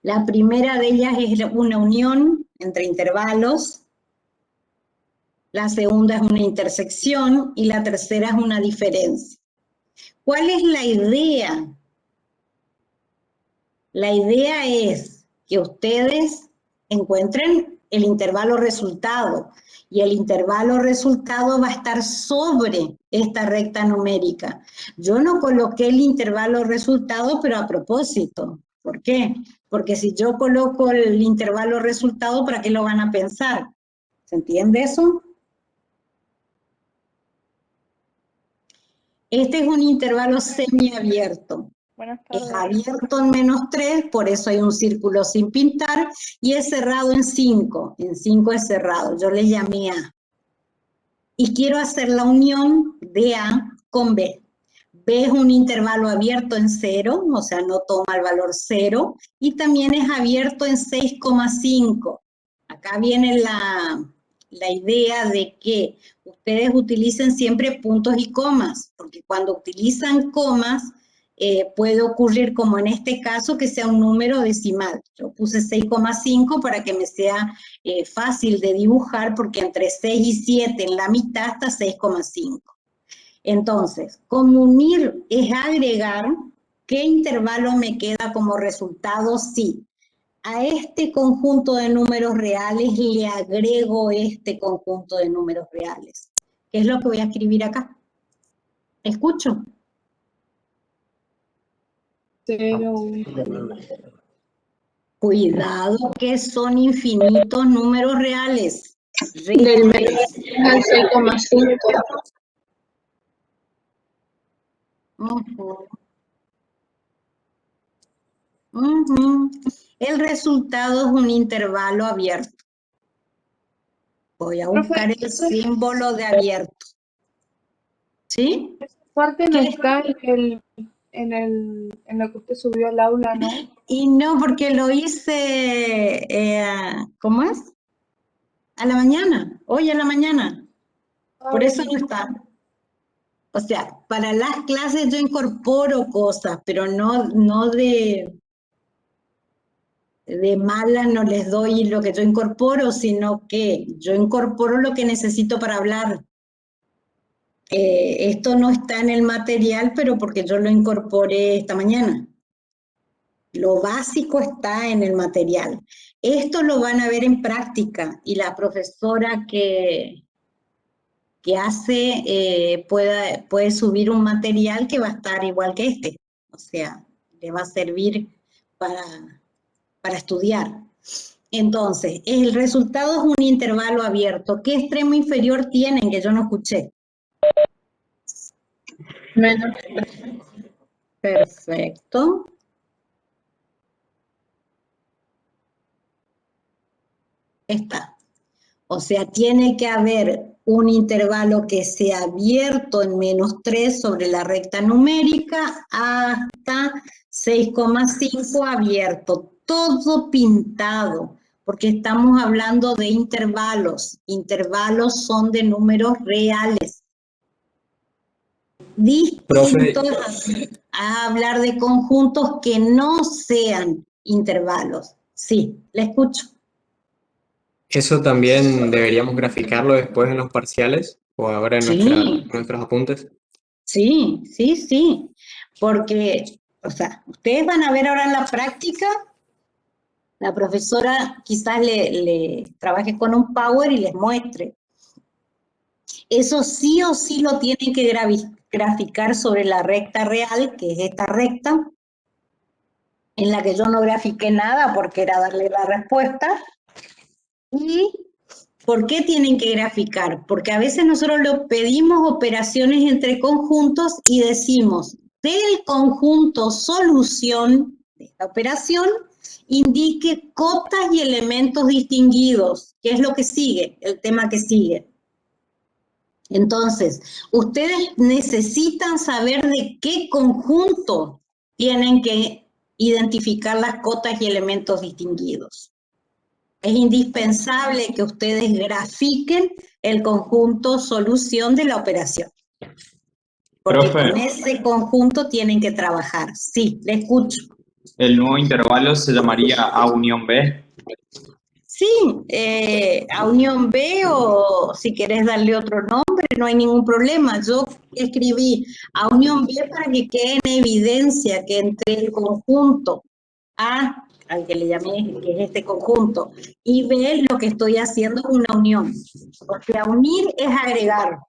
La primera de ellas es una unión entre intervalos, la segunda es una intersección y la tercera es una diferencia. ¿Cuál es la idea? La idea es que ustedes encuentren el intervalo resultado y el intervalo resultado va a estar sobre esta recta numérica. Yo no coloqué el intervalo resultado, pero a propósito. ¿Por qué? Porque si yo coloco el intervalo resultado, ¿para qué lo van a pensar? ¿Se entiende eso? Este es un intervalo semiabierto. Buenas Es tardes. abierto en -3, por eso hay un círculo sin pintar, y es cerrado en 5. En 5 es cerrado, yo le llamé A. Y quiero hacer la unión de A con B. B es un intervalo abierto en 0, o sea, no toma el valor 0, y también es abierto en 6,5. Acá viene la idea de que ustedes utilicen siempre puntos y comas, porque cuando utilizan comas, puede ocurrir, como en este caso, que sea un número decimal. Yo puse 6,5 para que me sea fácil de dibujar, porque entre 6 y 7 en la mitad está 6,5. Entonces, como unir es agregar, ¿qué intervalo me queda como resultado? Sí. A este conjunto de números reales le agrego este conjunto de números reales. ¿Qué es lo que voy a escribir acá? ¿Escucho? 0, Cuidado que son infinitos números reales. Del medio al 6,5. El resultado es un intervalo abierto. Voy a buscar el símbolo de abierto. ¿Sí? Esa parte no ¿Qué? está en lo que usted subió al aula, ¿no? Y no, porque lo hice, ¿cómo es? A la mañana, hoy a la mañana. Por eso no está. O sea, para las clases yo incorporo cosas, pero no de mala no les doy lo que yo incorporo, sino que yo incorporo lo que necesito para hablar. Esto no está en el material, pero porque yo lo incorporé esta mañana. Lo básico está en el material. Esto lo van a ver en práctica y la profesora que hace puede subir un material que va a estar igual que este. O sea, le va a servir para estudiar. Entonces, el resultado es un intervalo abierto. ¿Qué extremo inferior tienen que yo no escuché? Menos. Perfecto. Está. O sea, tiene que haber un intervalo que sea abierto en -3 sobre la recta numérica hasta 6,5 abierto. Todo pintado, porque estamos hablando de intervalos. Intervalos son de números reales. Distinto a hablar de conjuntos que no sean intervalos. Sí, le escucho. ¿Eso también deberíamos graficarlo después en los parciales o ahora en nuestros apuntes? Sí, sí, sí, porque, o sea, ustedes van a ver ahora en la práctica, la profesora quizás le trabaje con un Power y les muestre. Eso sí o sí lo tienen que graficar sobre la recta real, que es esta recta, en la que yo no grafiqué nada porque era darle la respuesta. ¿Y por qué tienen que graficar? Porque a veces nosotros le pedimos operaciones entre conjuntos y decimos, del conjunto solución de esta operación, indique cotas y elementos distinguidos, que es lo que sigue, el tema que sigue. Entonces, ustedes necesitan saber de qué conjunto tienen que identificar las cotas y elementos distinguidos. Es indispensable que ustedes grafiquen el conjunto solución de la operación. Porque con ese conjunto tienen que trabajar. Sí, le escucho. el nuevo intervalo se llamaría A unión B. Sí, a unión B o si querés darle otro nombre, no hay ningún problema. Yo escribí a unión B para que quede en evidencia que entre el conjunto A, al que le llamé, que es este conjunto, y B, lo que estoy haciendo es una unión. O sea, unir es agregar.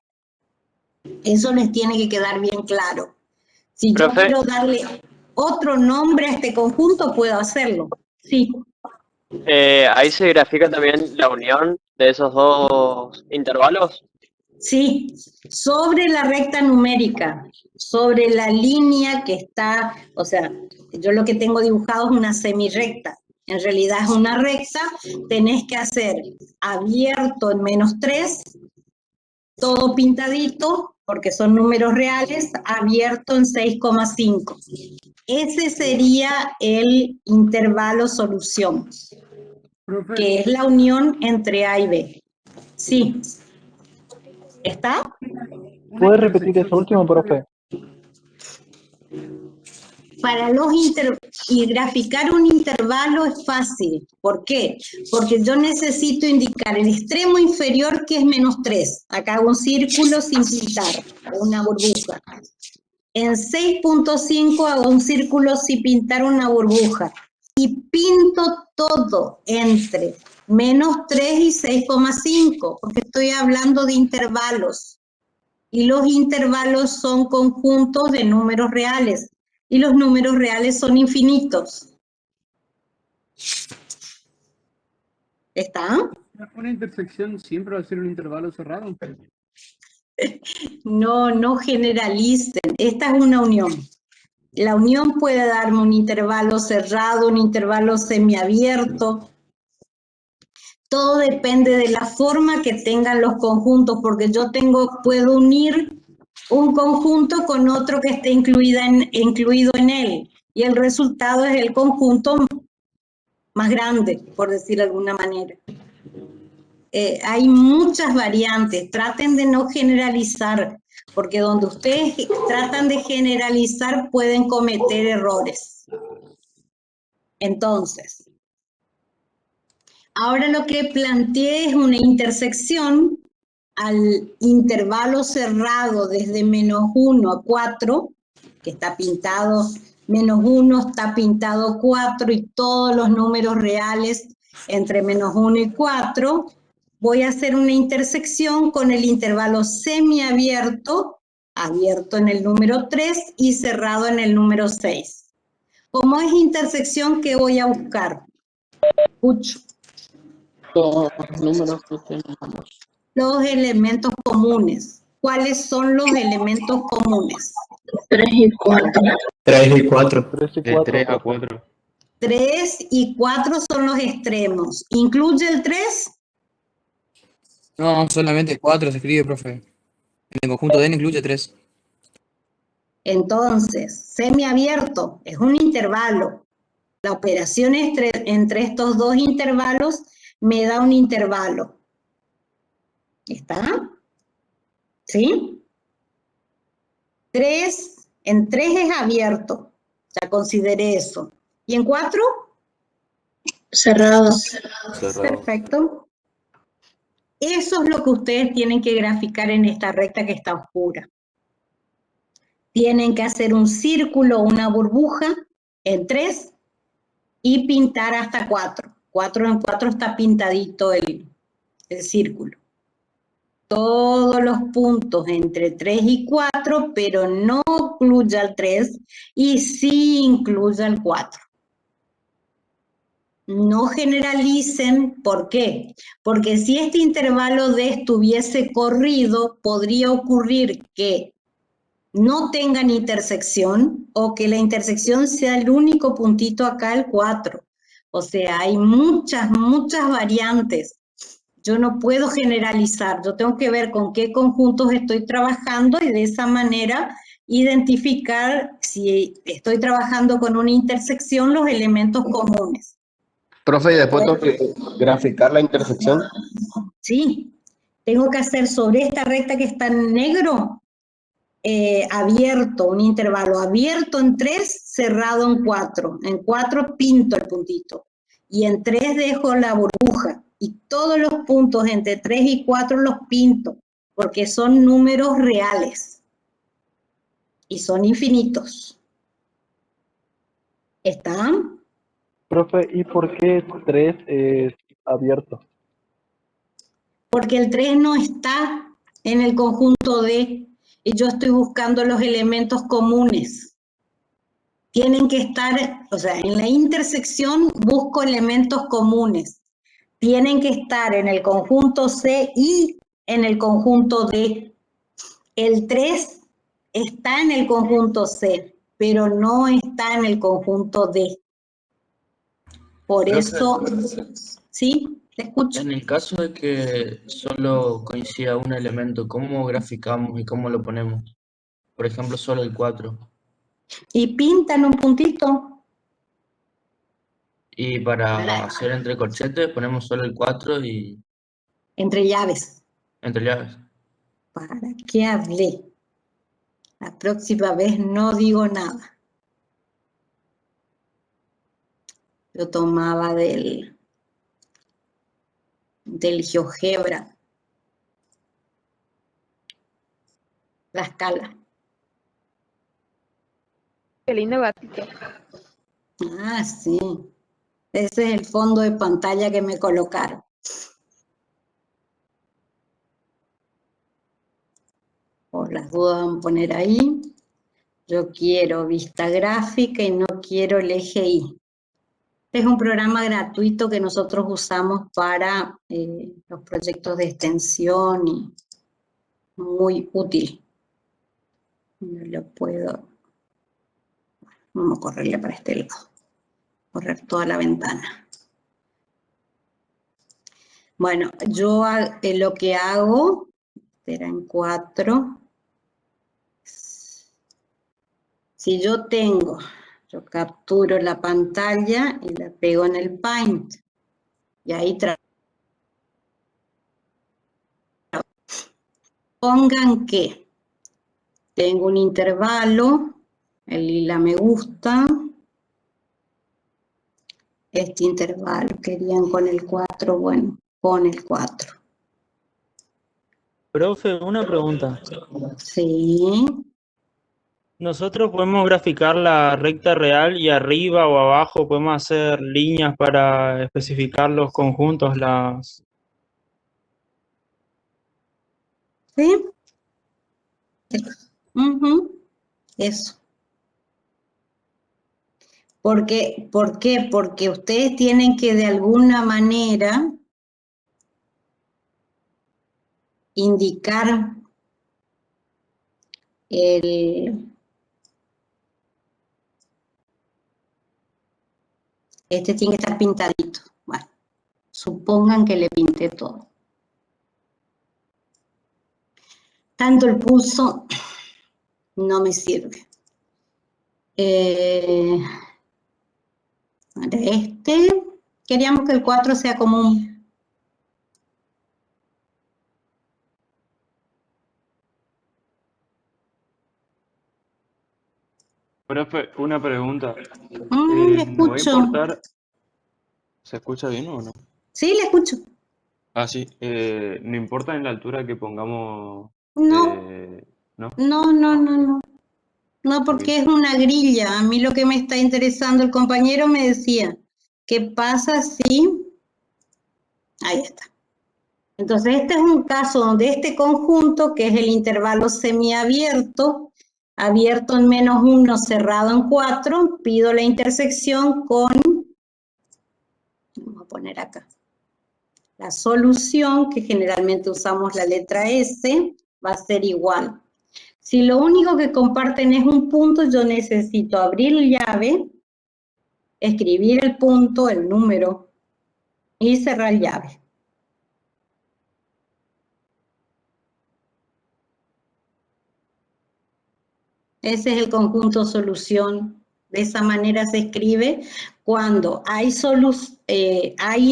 Eso les tiene que quedar bien claro. Si yo Profe. quiero darle otro nombre a este conjunto, puedo hacerlo. Sí. Ahí se grafica también la unión de esos dos intervalos. Sí, sobre la recta numérica, sobre la línea que está, o sea, yo lo que tengo dibujado es una semirrecta, en realidad es una recta, tenés que hacer abierto en -3, todo pintadito, porque son números reales, abierto en 6,5. Ese sería el intervalo solución, Profe, que es la unión entre A y B. Sí. ¿Está? ¿puede repetir eso último, profe? Para y graficar un intervalo es fácil. ¿Por qué? Porque yo necesito indicar el extremo inferior, que es -3. Acá hago un círculo sin pintar, una burbuja. En 6,5 hago un círculo sin pintar una burbuja. Y pinto todo entre -3 y 6,5, porque estoy hablando de intervalos. Y los intervalos son conjuntos de números reales. Y los números reales son infinitos. ¿Está? ¿Una intersección siempre va a ser un intervalo cerrado? No generalicen. Esta es una unión. La unión puede darme un intervalo cerrado, un intervalo semiabierto. Todo depende de la forma que tengan los conjuntos, porque yo puedo unir un conjunto con otro que esté incluido en él. Y el resultado es el conjunto más grande, por decir de alguna manera. Hay muchas variantes, traten de no generalizar, porque donde ustedes tratan de generalizar pueden cometer errores. Entonces, ahora lo que planteé es una intersección al intervalo cerrado desde -1 a 4, que está pintado -1, está pintado 4 y todos los números reales entre -1 y 4. Voy a hacer una intersección con el intervalo semiabierto, abierto en el número 3 y cerrado en el número 6. Como es intersección, ¿qué voy a buscar? Pucho. Los números que tenemos. Los elementos comunes. ¿Cuáles son los elementos comunes? 3 y 4. 3 y 4. 3 y De 4, 3 a profe. 4. 3 y 4 son los extremos. ¿Incluye el 3? No, solamente 4 se escribe, profe. En el conjunto de n incluye 3. Entonces, semiabierto es un intervalo. La operación entre estos dos intervalos me da un intervalo. ¿Está? ¿Sí? 3, en 3 es abierto. Ya consideré eso. ¿Y en 4? Cerrado. Perfecto. Eso es lo que ustedes tienen que graficar en esta recta que está oscura. Tienen que hacer un círculo, una burbuja en 3 y pintar hasta 4. 4 en 4 está pintadito el círculo. Todos los puntos entre 3 y 4, pero no incluya el 3 y sí incluya el 4. No generalicen, ¿por qué? Porque si este intervalo D estuviese corrido, podría ocurrir que no tengan intersección o que la intersección sea el único puntito acá, el 4. O sea, hay muchas variantes. Yo no puedo generalizar, yo tengo que ver con qué conjuntos estoy trabajando y de esa manera identificar, si estoy trabajando con una intersección, los elementos comunes. Profe, ¿y después tengo que graficar la intersección? Sí, tengo que hacer sobre esta recta que está en negro, abierto, un intervalo abierto en 3, cerrado en 4. En 4 pinto el puntito. Y en 3 dejo la burbuja. Y todos los puntos entre 3 y 4 los pinto, porque son números reales. Y son infinitos. ¿Están? Profe, ¿y por qué 3 es abierto? Porque el 3 no está en el conjunto D. Y yo estoy buscando los elementos comunes. Tienen que estar, o sea, en la intersección busco elementos comunes. Tienen que estar en el conjunto C y en el conjunto D. El 3 está en el conjunto C, pero no está en el conjunto D. Por Profe, eso, ¿sí? Te escucho. en el caso de que solo coincida un elemento, ¿cómo graficamos y cómo lo ponemos? Por ejemplo, solo el 4. Y pintan un puntito. Y para hacer entre corchetes ponemos solo el 4 y Entre llaves. entre llaves. ¿Para qué hablé? La próxima vez no digo nada. Yo tomaba del GeoGebra la escala. Qué lindo gatito. Ah, sí. Ese es el fondo de pantalla que me colocaron. Por las dudas vamos a poner ahí. Yo quiero vista gráfica y no quiero el eje Y. Este es un programa gratuito que nosotros usamos para los proyectos de extensión y muy útil. No lo puedo. Vamos a correrle para este lado. Correr toda la ventana. Bueno, yo lo que hago, será en 4. Si yo capturo la pantalla y la pego en el Paint. Y ahí pongan que tengo un intervalo, el lila me gusta. Este intervalo querían con el 4, bueno, con el 4. Profe, una pregunta. Sí. Nosotros podemos graficar la recta real y arriba o abajo podemos hacer líneas para especificar los conjuntos, las... ¿Sí? Eso. ¿Por qué? Porque ustedes tienen que de alguna manera indicar este tiene que estar pintadito. Bueno, supongan que le pinté todo. Tanto el pulso no me sirve. Queríamos que el 4 sea común. Profe, una pregunta. Le ¿No va a escucho. importar? ¿Se escucha bien o no? Sí, le escucho. Ah, sí. ¿No importa en la altura que pongamos? No, ¿No? no. No, porque es una grilla. A mí lo que me está interesando, el compañero me decía, ¿qué pasa si...? Ahí está. Entonces, este es un caso donde este conjunto, que es el intervalo semiabierto, abierto en -1, cerrado en 4, pido la intersección con, vamos a poner acá, la solución, que generalmente usamos la letra S, va a ser igual. Si lo único que comparten es un punto, yo necesito abrir llave, escribir el punto, el número, y cerrar llave. Ese es el conjunto solución. De esa manera se escribe cuando hay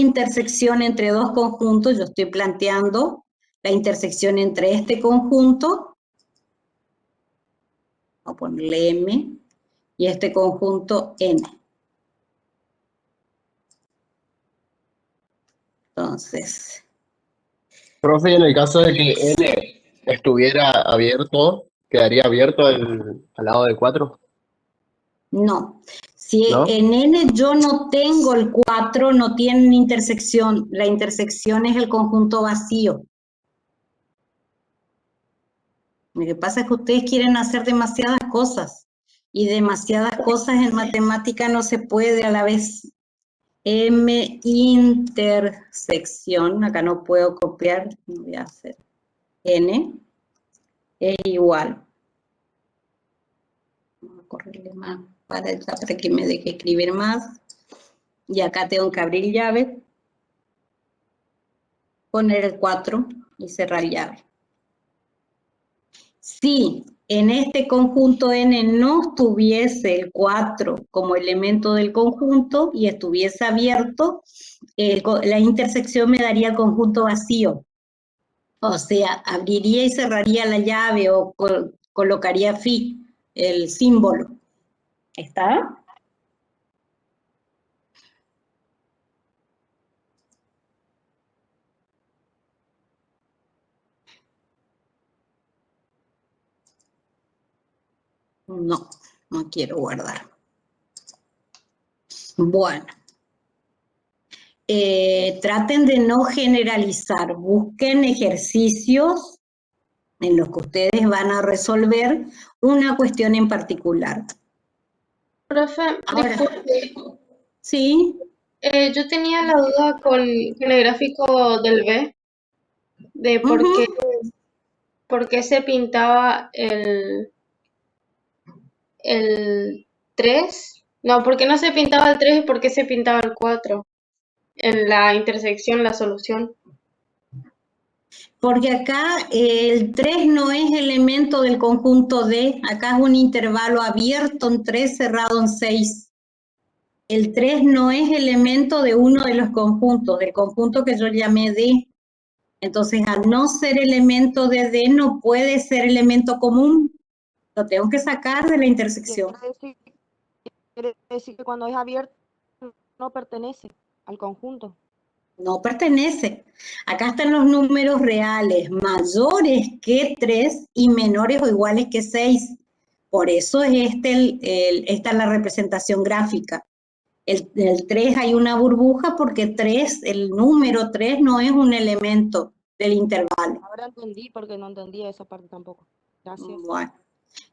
intersección entre dos conjuntos. Yo estoy planteando la intersección entre este conjunto Voy a ponerle M, y este conjunto N. Entonces, Profe, y en el caso de que N estuviera abierto, quedaría abierto al lado de 4, no. Si ¿no? en N yo no tengo el 4, no tiene intersección. La intersección es el conjunto vacío. Lo que pasa es que ustedes quieren hacer demasiadas cosas. Y demasiadas cosas en matemática no se puede a la vez. M intersección, acá no puedo copiar, no voy a hacer. N es igual. Vamos a correrle más para que me deje escribir más. Y acá tengo que abrir llave, poner el 4 y cerrar llave. Si en este conjunto N no estuviese el 4 como elemento del conjunto y estuviese abierto, la intersección me daría el conjunto vacío. O sea, abriría y cerraría la llave o colocaría phi, el símbolo. ¿Está? No, no quiero guardar. Bueno. Traten de no generalizar. Busquen ejercicios en los que ustedes van a resolver una cuestión en particular. Profe, Ahora, disculpe, ¿sí? yo tenía la duda con el gráfico del B, de por qué se pintaba el 3. No, ¿por qué no se pintaba el 3 y por qué se pintaba el 4? En la intersección, la solución. Porque acá el 3 no es elemento del conjunto D, acá es un intervalo abierto en 3, cerrado en 6. El 3 no es elemento de uno de los conjuntos, del conjunto que yo llamé D. Entonces, al no ser elemento de D, no puede ser elemento común. Lo tengo que sacar de la intersección. Quiere decir que cuando es abierto no pertenece al conjunto. No pertenece. Acá están los números reales, mayores que 3 y menores o iguales que 6. Por eso es esta es la representación gráfica. El 3 hay una burbuja porque 3, el número 3 no es un elemento del intervalo. Ahora entendí porque no entendía esa parte tampoco. Gracias. Bueno.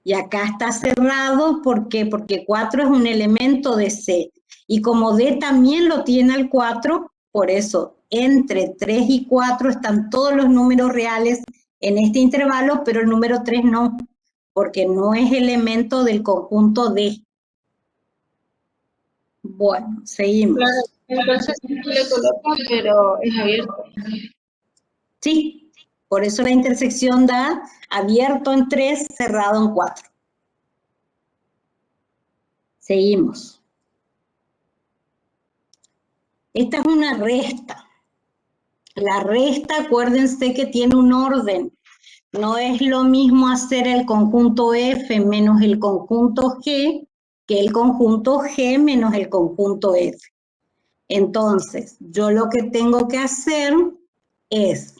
Y acá está cerrado, ¿por qué? Porque 4 es un elemento de C. Y como D también lo tiene el 4, por eso entre 3 y 4 están todos los números reales en este intervalo, pero el número 3 no, porque no es elemento del conjunto D. Bueno, seguimos. Claro, entonces sí le coloco, pero es abierto. Sí, por eso la intersección da abierto en 3, cerrado en 4. Seguimos. Esta es una resta. La resta, acuérdense que tiene un orden. No es lo mismo hacer el conjunto F menos el conjunto G que el conjunto G menos el conjunto F. Entonces, yo lo que tengo que hacer es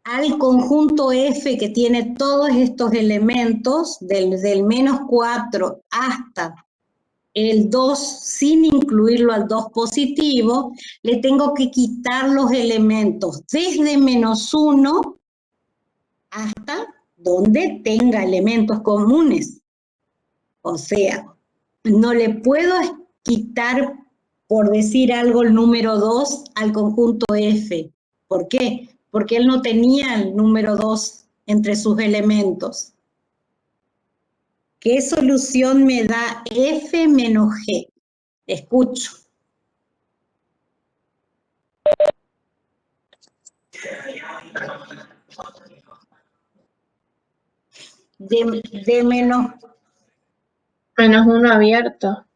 al conjunto F que tiene todos estos elementos, del menos 4 hasta el 2, sin incluirlo al 2 positivo, le tengo que quitar los elementos desde menos 1 hasta donde tenga elementos comunes. O sea, no le puedo quitar, por decir algo, el número 2 al conjunto F. ¿Por qué? Porque él no tenía el número 2 entre sus elementos. ¿Qué solución me da F menos G? Escucho. De menos... Menos 1 abierto.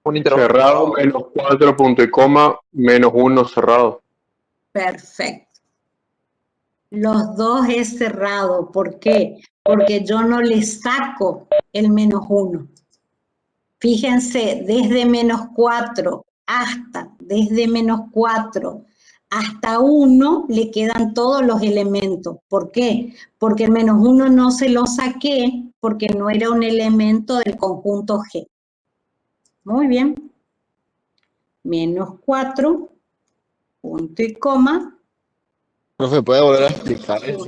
Un intervalo cerrado menos 4 punto y coma menos 1 cerrado. Perfecto. Los dos es cerrado. ¿Por qué? Porque yo no le saco el -1. Fíjense, desde -4 desde -4 hasta 1 le quedan todos los elementos. ¿Por qué? Porque el -1 no se lo saqué porque no era un elemento del conjunto G. Muy bien. -4, punto y coma. Profe, ¿puede volver a explicar eso?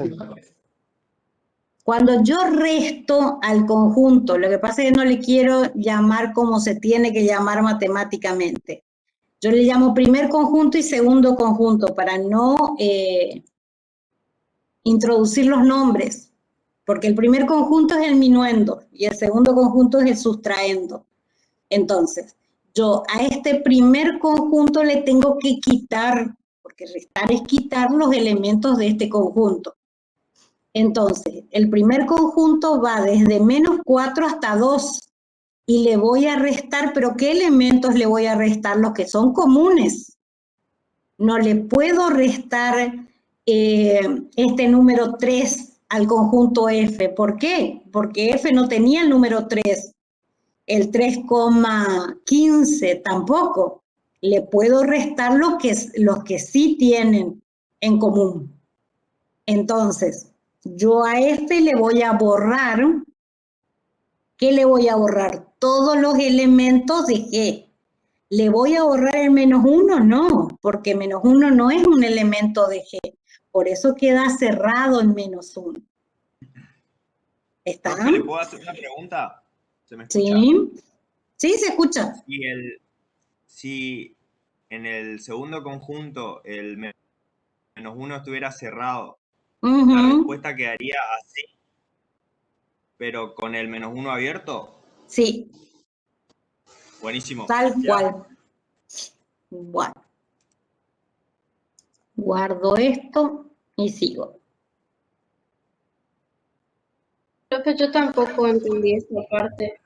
Cuando yo resto al conjunto, lo que pasa es que no le quiero llamar como se tiene que llamar matemáticamente. Yo le llamo primer conjunto y segundo conjunto para no introducir los nombres, porque el primer conjunto es el minuendo y el segundo conjunto es el sustraendo. Entonces, yo a este primer conjunto le tengo que quitar, porque restar es quitar los elementos de este conjunto. Entonces, el primer conjunto va desde -4 hasta 2 y le voy a restar, pero ¿qué elementos le voy a restar? Los que son comunes. No le puedo restar este número 3 al conjunto F. ¿Por qué? Porque F no tenía el número 3. El 3,15 tampoco. Le puedo restar los que sí tienen en común. Entonces, yo a F le voy a borrar. ¿Qué le voy a borrar? Todos los elementos de G. ¿Le voy a borrar el -1? No, porque -1 no es un elemento de G. Por eso queda cerrado el -1. ¿Está? Profe, ¿le puedo hacer una pregunta? ¿Se me escucha? Sí. Sí, se escucha. Si en el segundo conjunto el -1 estuviera cerrado, la respuesta quedaría así, pero con el -1 abierto. Sí. Buenísimo. Tal cual. Bueno. Guardo esto y sigo. Creo que yo tampoco entendí esta parte,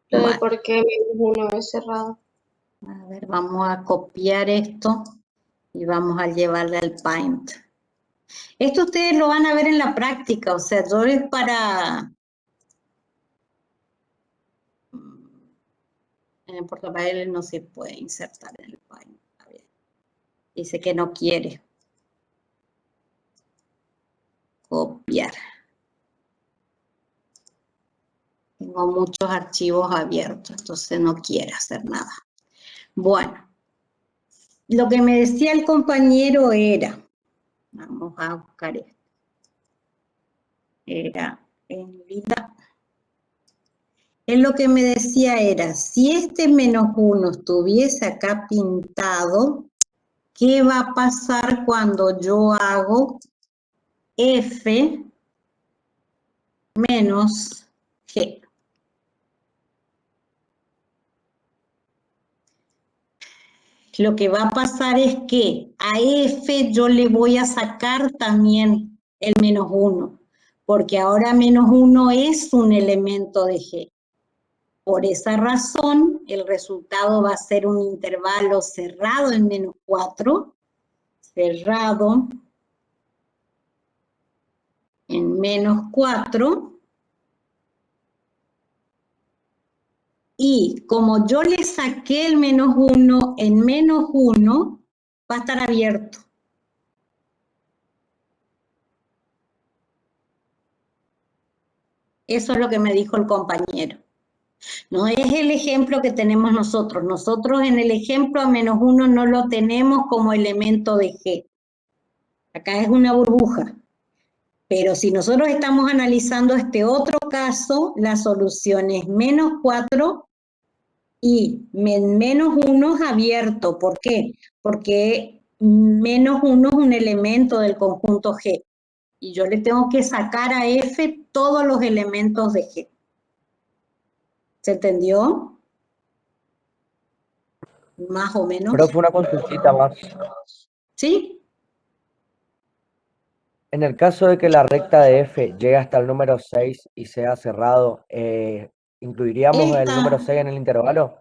lo de por qué -1 es cerrado. A ver, vamos a copiar esto y vamos a llevarle al Paint. Esto ustedes lo van a ver en la práctica, o sea, yo es para... En el portapapeles no se puede insertar en el Paint. A ver. Dice que no quiere. Copiar. Tengo muchos archivos abiertos, entonces no quiere hacer nada. Bueno, lo que me decía el compañero era, vamos a buscar esto, era en lila. Él lo que me decía era, si este -1 estuviese acá pintado, ¿qué va a pasar cuando yo hago F menos G? Lo que va a pasar es que a F yo le voy a sacar también el -1, porque ahora -1 es un elemento de G. Por esa razón, el resultado va a ser un intervalo cerrado en -4, cerrado en -4, y como yo le saqué el -1 en -1, va a estar abierto. Eso es lo que me dijo el compañero. No es el ejemplo que tenemos nosotros. Nosotros en el ejemplo a -1 no lo tenemos como elemento de G. Acá es una burbuja. Pero si nosotros estamos analizando este otro caso, la solución es -4 y -1 es abierto. ¿Por qué? Porque -1 es un elemento del conjunto G. Y yo le tengo que sacar a F todos los elementos de G. ¿Se entendió? Más o menos. Profe, una consultita más. ¿Sí? En el caso de que la recta de F llegue hasta el número 6 y sea cerrado, ¿incluiríamos el número 6 en el intervalo?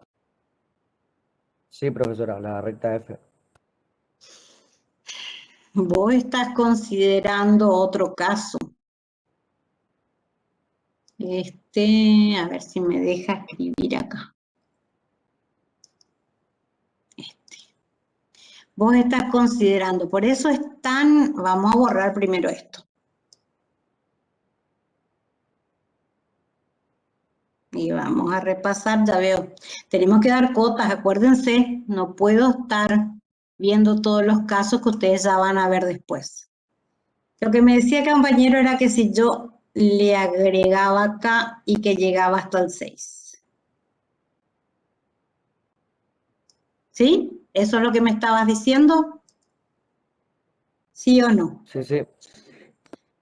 Sí, profesora, la recta F. Vos estás considerando otro caso. A ver si me deja escribir acá. Vos estás considerando, por eso vamos a borrar primero esto. Y vamos a repasar, ya veo. Tenemos que dar cotas, acuérdense, no puedo estar viendo todos los casos que ustedes ya van a ver después. Lo que me decía el compañero era que si yo le agregaba acá y que llegaba hasta el 6. ¿Sí? ¿Eso es lo que me estabas diciendo? ¿Sí o no? Sí, sí.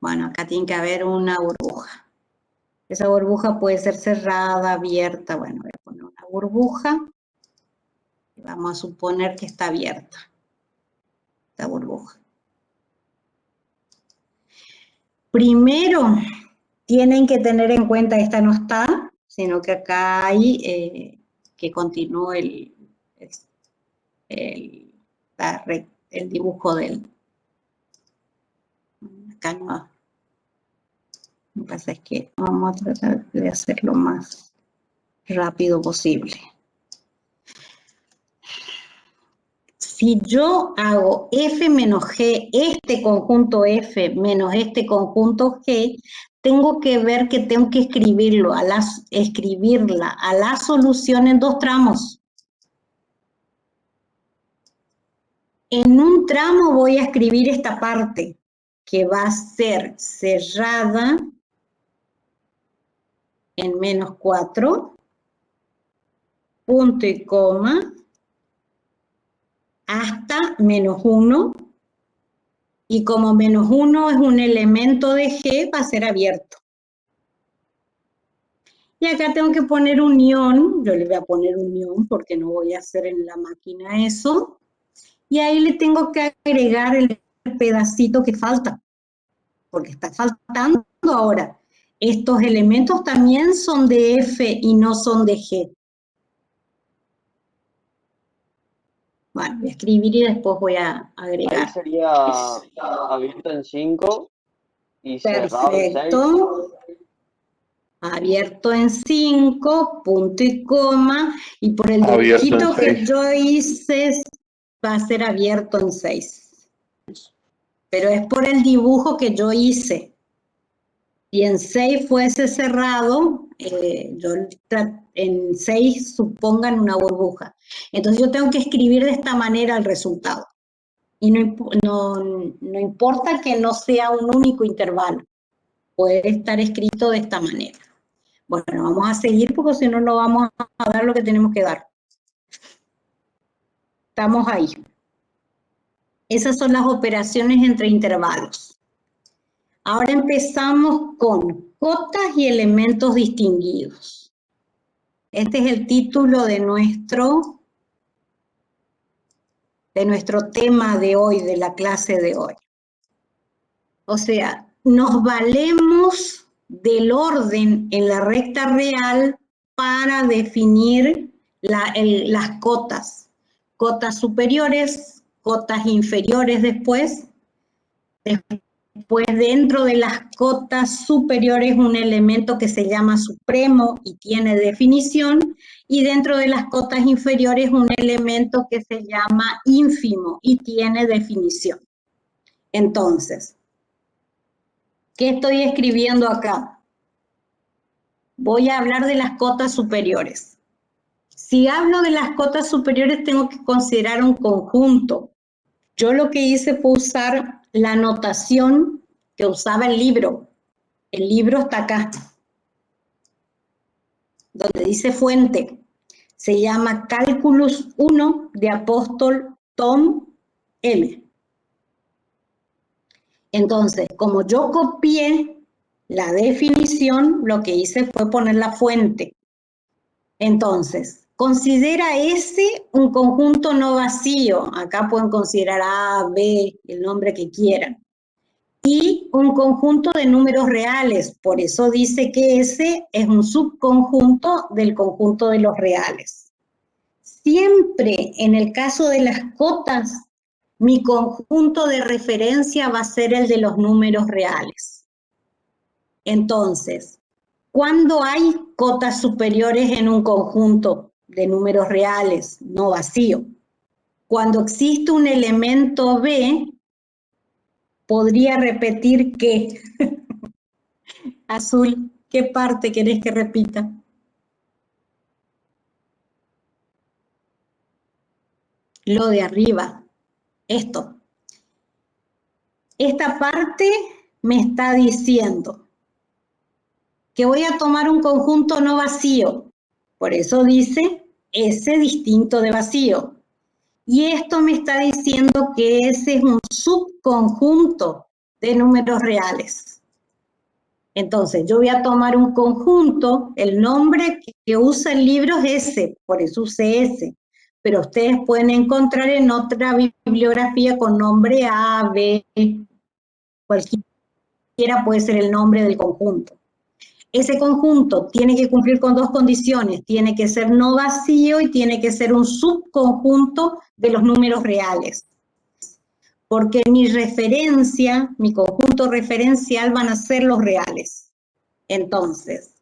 Bueno, acá tiene que haber una burbuja. Esa burbuja puede ser cerrada, abierta. Bueno, voy a poner una burbuja. Y vamos a suponer que está abierta. Esta burbuja. Primero, tienen que tener en cuenta, esta no está, sino que acá hay que continúe el dibujo del... Acá no. Lo que pasa es que vamos a tratar de hacerlo más rápido posible. Si yo hago F menos G, este conjunto F menos este conjunto G, tengo que ver que tengo que escribirla a la solución en 2 tramos. En un tramo voy a escribir esta parte, que va a ser cerrada en menos 4, punto y coma, hasta menos 1, y como menos 1 es un elemento de G, va a ser abierto. Y acá tengo que poner unión, yo le voy a poner unión porque no voy a hacer en la máquina eso, y ahí le tengo que agregar el pedacito que falta, porque está faltando ahora. Estos elementos también son de F y no son de G. Bueno, voy a escribir y después voy a agregar. Ahí sería abierto en 5 y cerrado en 6. Perfecto. Abierto en 5, punto y coma, y por el dibujito que yo hice va a ser abierto en 6. Pero es por el dibujo que yo hice. Y en 6 fuese cerrado, en 6 supongan una burbuja. Entonces yo tengo que escribir de esta manera el resultado. Y no importa que no sea un único intervalo. Puede estar escrito de esta manera. Bueno, vamos a seguir porque si no, no vamos a dar lo que tenemos que dar. Estamos ahí. Esas son las operaciones entre intervalos. Ahora empezamos con cotas y elementos distinguidos. Este es el título de nuestro tema de hoy, de la clase de hoy. O sea, nos valemos del orden en la recta real para definir las cotas. Cotas superiores, cotas inferiores después. Después, dentro de las cotas superiores, un elemento que se llama supremo y tiene definición. Y dentro de las cotas inferiores, un elemento que se llama ínfimo y tiene definición. Entonces, ¿qué estoy escribiendo acá? Voy a hablar de las cotas superiores. Si hablo de las cotas superiores, tengo que considerar un conjunto. Yo lo que hice fue usar la notación que usaba el libro. El libro está acá, donde dice fuente. Se llama Cálculos 1 de Apóstol Tom M. Entonces, como yo copié la definición, lo que hice fue poner la fuente. Entonces, considera ese un conjunto no vacío. Acá pueden considerar A, B, el nombre que quieran. Y un conjunto de números reales. Por eso dice que ese es un subconjunto del conjunto de los reales. Siempre en el caso de las cotas, mi conjunto de referencia va a ser el de los números reales. Entonces, ¿cuándo hay cotas superiores en un conjunto de números reales, no vacío? Cuando existe un elemento B, podría repetir que... Azul, ¿qué parte querés que repita? Lo de arriba, esto. Esta parte me está diciendo que voy a tomar un conjunto no vacío. Por eso dice S distinto de vacío. Y esto me está diciendo que ese es un subconjunto de números reales. Entonces, yo voy a tomar un conjunto, el nombre que usa el libro es ese, por eso usé ese. Pero ustedes pueden encontrar en otra bibliografía con nombre A, B, cualquiera puede ser el nombre del conjunto. Ese conjunto tiene que cumplir con dos condiciones, tiene que ser no vacío y tiene que ser un subconjunto de los números reales. Porque mi referencia, mi conjunto referencial van a ser los reales. Entonces,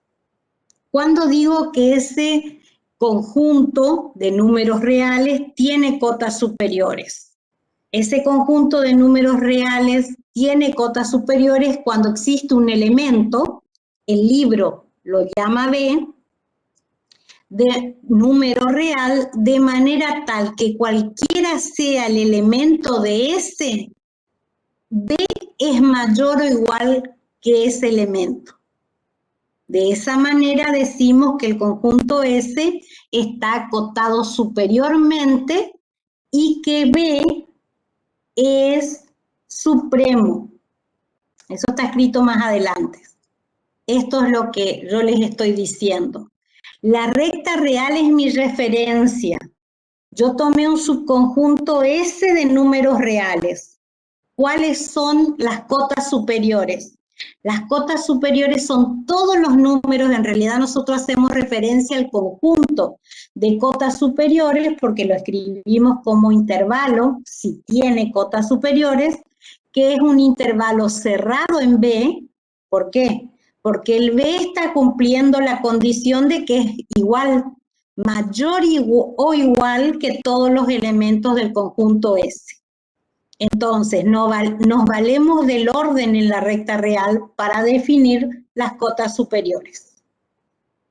cuando digo que ese conjunto de números reales tiene cotas superiores. Ese conjunto de números reales tiene cotas superiores cuando existe un elemento, el libro lo llama B, de número real, de manera tal que cualquiera sea el elemento de ese, B es mayor o igual que ese elemento. De esa manera decimos que el conjunto S está acotado superiormente y que B es supremo. Eso está escrito más adelante. Esto es lo que yo les estoy diciendo. La recta real es mi referencia. Yo tomé un subconjunto S de números reales. ¿Cuáles son las cotas superiores? Las cotas superiores son todos los números, en realidad nosotros hacemos referencia al conjunto de cotas superiores porque lo escribimos como intervalo, si tiene cotas superiores, que es un intervalo cerrado en B. ¿Por qué? Porque el B está cumpliendo la condición de que es igual, mayor o igual que todos los elementos del conjunto S. Entonces, nos valemos del orden en la recta real para definir las cotas superiores.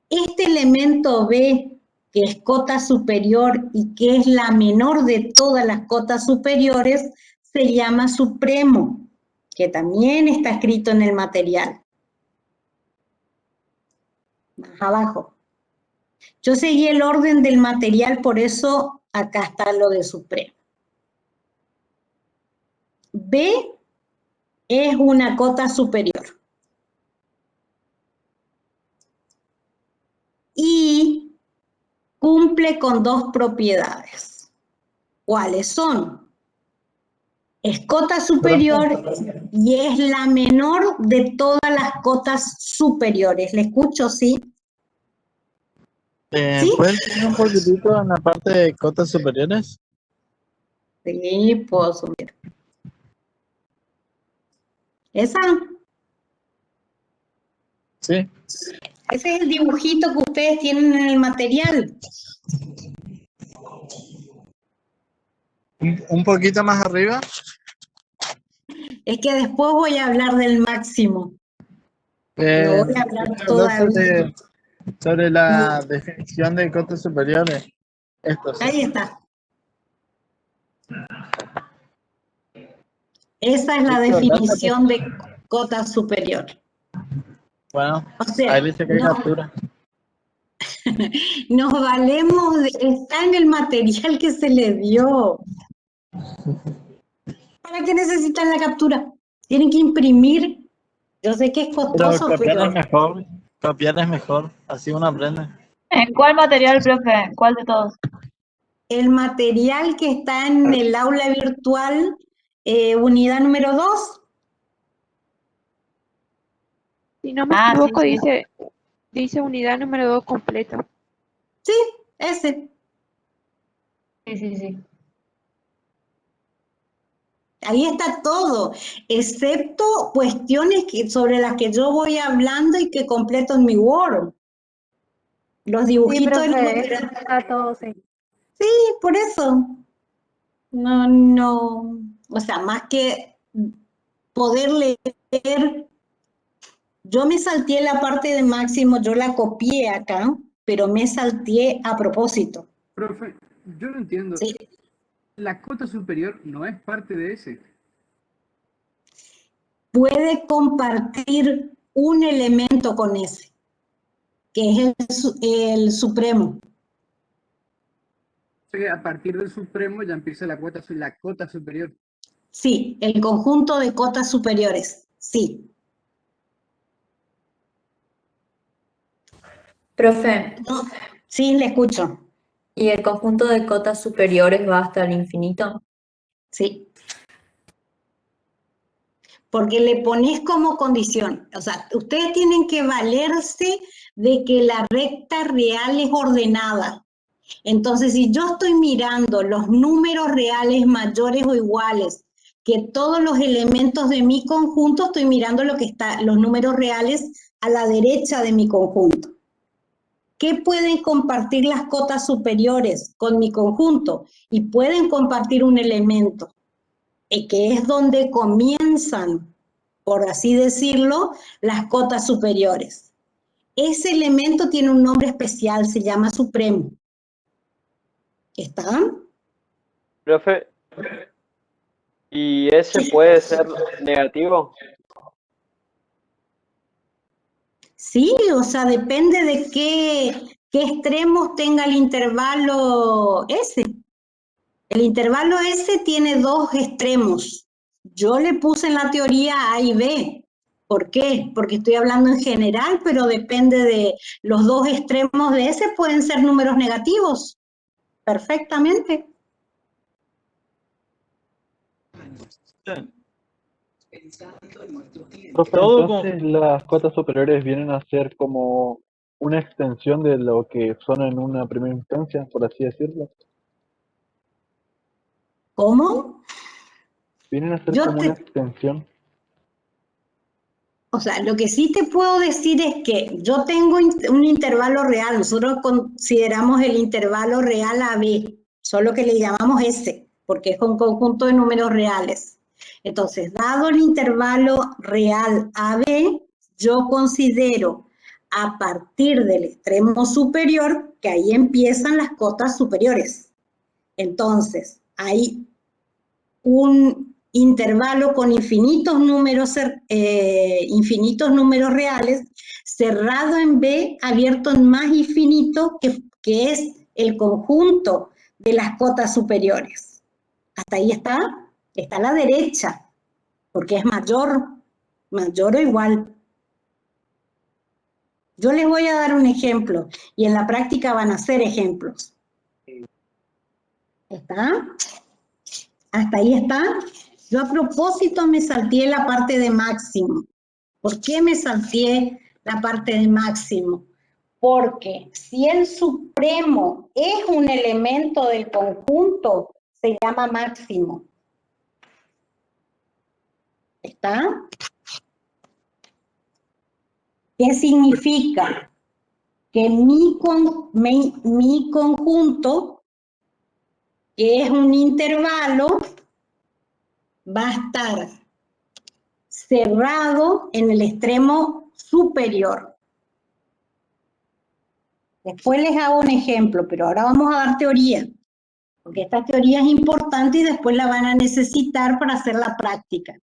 Este elemento B, que es cota superior y que es la menor de todas las cotas superiores, se llama supremo, que también está escrito en el material. Más abajo. Yo seguí el orden del material, por eso acá está lo de supremo. B es una cota superior. Y cumple con dos propiedades. ¿Cuáles son? Es cota superior y es la menor de todas las cotas superiores. ¿Le escucho, sí? ¿Sí? ¿Puedes subir un poquitito en la parte de cotas superiores? Sí, puedo subir. ¿Esa? Sí. Ese es el dibujito que ustedes tienen en el material. Un poquito más arriba. Es que después voy a hablar del máximo. No voy a hablar todavía. Sobre la definición de cotas superiores. Esto, sí. Ahí está. Esa es la definición de cota superior. Bueno, o sea, ahí dice que hay captura. Nos valemos, está en el material que se le dio. ¿Para qué necesitan la captura? Tienen que imprimir. Yo sé que es costoso, Pero copiar pero... es mejor. Copiar es mejor. Así uno aprende. ¿En cuál material, profe? ¿Cuál de todos? El material que está en el aula virtual, unidad número 2. Si no me equivoco, dice unidad número 2 completa. Sí, ese. Sí. Ahí está todo, excepto cuestiones sobre las que yo voy hablando y que completo en mi Word. Los dibujitos de los operadores. Está todo, sí. Sí, por eso. No, o sea, más que poder leer, yo me salteé la parte de máximo, yo la copié acá, pero me salteé a propósito. Profe, yo no entiendo. Sí. La cota superior no es parte de ese. Puede compartir un elemento con ese, que es el supremo. O sea que a partir del supremo ya empieza la cota superior. Sí, el conjunto de cotas superiores, sí. Profe, Sí, le escucho. ¿y el conjunto de cotas superiores va hasta el infinito? Sí. Porque le pones como condición, o sea, ustedes tienen que valerse de que la recta real es ordenada. Entonces, si yo estoy mirando los números reales mayores o iguales que todos los elementos de mi conjunto, estoy mirando lo que está, los números reales a la derecha de mi conjunto. ¿Qué pueden compartir las cotas superiores con mi conjunto? Y pueden compartir un elemento, que es donde comienzan, por así decirlo, las cotas superiores. Ese elemento tiene un nombre especial, se llama supremo. ¿Está? Profe, ¿y ese puede ser negativo? Sí, o sea, depende de qué extremos tenga el intervalo S. El intervalo S tiene dos extremos. Yo le puse en la teoría A y B. ¿Por qué? Porque estoy hablando en general, pero depende de los dos extremos de S, pueden ser números negativos. Perfectamente. Profe, entonces las cotas superiores vienen a ser como una extensión de lo que son en una primera instancia, por así decirlo. ¿Cómo? Vienen a ser como una extensión. O sea, lo que sí te puedo decir es que yo tengo un intervalo real, nosotros consideramos el intervalo real AB, solo que le llamamos S, porque es un conjunto de números reales. Entonces, dado el intervalo real AB, yo considero a partir del extremo superior que ahí empiezan las cotas superiores. Entonces, hay un intervalo con infinitos números reales, cerrado en B, abierto en más infinito, que es el conjunto de las cotas superiores. Hasta ahí está a la derecha, porque es mayor o igual. Yo les voy a dar un ejemplo, y en la práctica van a ser ejemplos. ¿Está? Hasta ahí está. Yo a propósito me salteé la parte de máximo. ¿Por qué me salteé la parte de máximo? Porque si el supremo es un elemento del conjunto, se llama máximo. ¿Está? ¿Qué significa? Que mi conjunto, que es un intervalo, va a estar cerrado en el extremo superior. Después les hago un ejemplo, pero ahora vamos a dar teoría, porque esta teoría es importante y después la van a necesitar para hacer la práctica.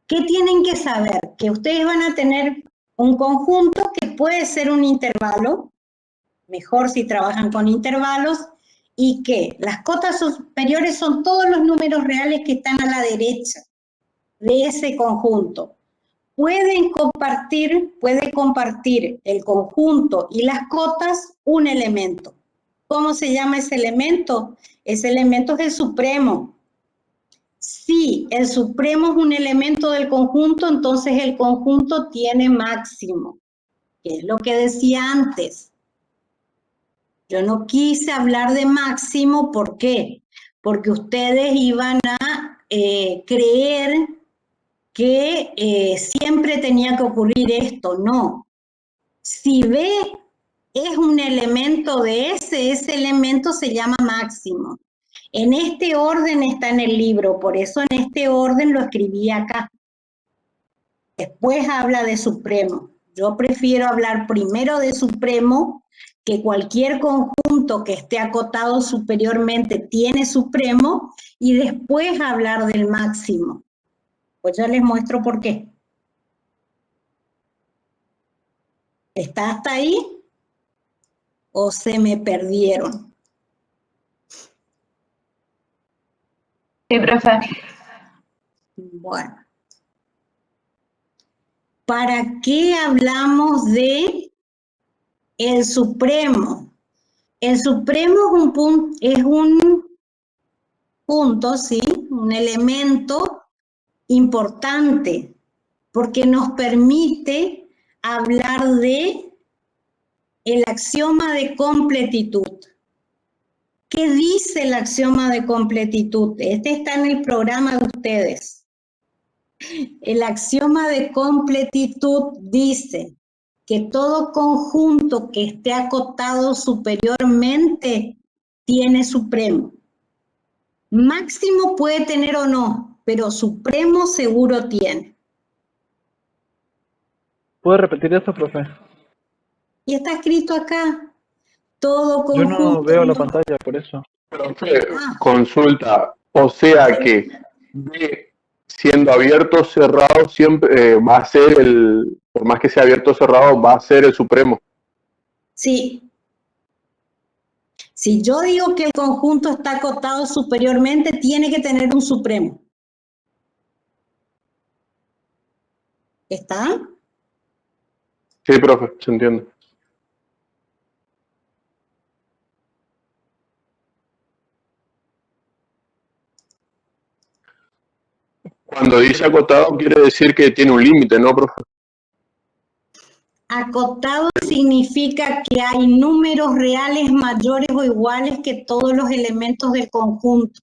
¿Qué tienen que saber? Que ustedes van a tener un conjunto que puede ser un intervalo, mejor si trabajan con intervalos, y que las cotas superiores son todos los números reales que están a la derecha de ese conjunto. Puede compartir el conjunto y las cotas un elemento. ¿Cómo se llama ese elemento? Ese elemento es el supremo. Si el supremo es un elemento del conjunto, entonces el conjunto tiene máximo, que es lo que decía antes. Yo no quise hablar de máximo, ¿por qué? Porque ustedes iban a creer que siempre tenía que ocurrir esto, no. Si B es un elemento de ese elemento se llama máximo. En este orden está en el libro, por eso en este orden lo escribí acá. Después habla de supremo. Yo prefiero hablar primero de supremo, que cualquier conjunto que esté acotado superiormente tiene supremo, y después hablar del máximo. Pues ya les muestro por qué. ¿Está hasta ahí? ¿O se me perdieron? Sí, profe. Bueno. ¿Para qué hablamos de el supremo? El supremo es un punto, ¿sí? Un elemento importante, porque nos permite hablar de el axioma de completitud. ¿Qué dice el axioma de completitud? Este está en el programa de ustedes. El axioma de completitud dice que todo conjunto que esté acotado superiormente tiene supremo. Máximo puede tener o no, pero supremo seguro tiene. ¿Puede repetir eso, profe? Y está escrito acá. Todo Yo conjunto. no veo la pantalla, por eso. Profe, consulta, o sea que B siendo abierto o cerrado siempre va a ser por más que sea abierto o cerrado, va a ser el supremo. Sí. Si yo digo que el conjunto está acotado superiormente, tiene que tener un supremo. ¿Está? Sí, profe, se entiende. Cuando dice acotado quiere decir que tiene un límite, ¿no, profe? Acotado significa que hay números reales mayores o iguales que todos los elementos del conjunto.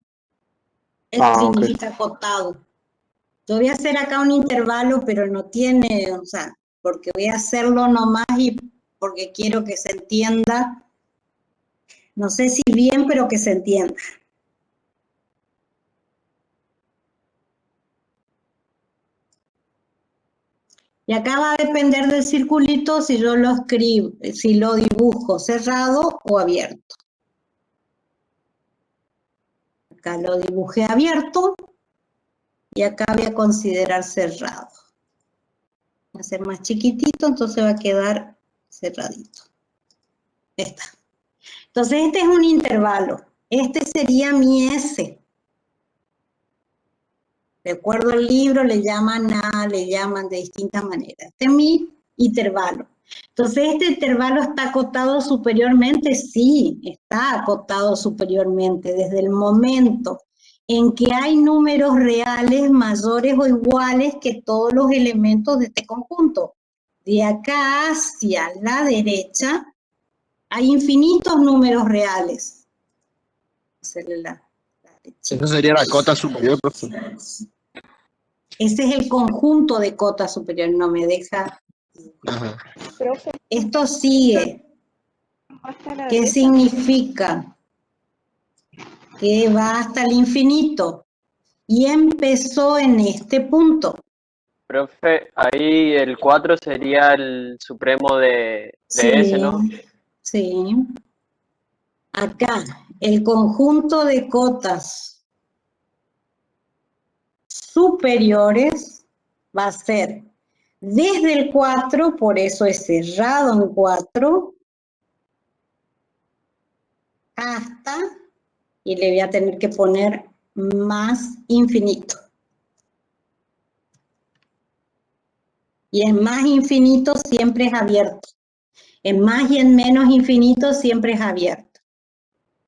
Eso significa acotado. Yo voy a hacer acá un intervalo, pero no tiene, o sea, porque voy a hacerlo nomás y porque quiero que se entienda. No sé si bien, pero que se entienda. Y acá va a depender del circulito si yo lo escribo, si lo dibujo cerrado o abierto. Acá lo dibujé abierto y acá voy a considerar cerrado. Va a ser más chiquitito, entonces va a quedar cerradito. Está. Entonces este es un intervalo. Este sería mi S. De acuerdo al libro le llaman A, le llaman de distintas maneras. Este es mi intervalo. Entonces, ¿este intervalo está acotado superiormente? Sí, está acotado superiormente desde el momento en que hay números reales mayores o iguales que todos los elementos de este conjunto. De acá hacia la derecha hay infinitos números reales. Eso sería la cota superior, profe. Ese es el conjunto de cotas superior, no me deja. Ajá. Esto sigue. ¿Qué significa? Que va hasta el infinito. Y empezó en este punto. Profe, ahí el 4 sería el supremo de S, ¿no? Sí. Acá, el conjunto de cotas superiores va a ser desde el 4, por eso es cerrado en 4, hasta, y le voy a tener que poner más infinito. Y en más infinito siempre es abierto. En más y en menos infinito siempre es abierto.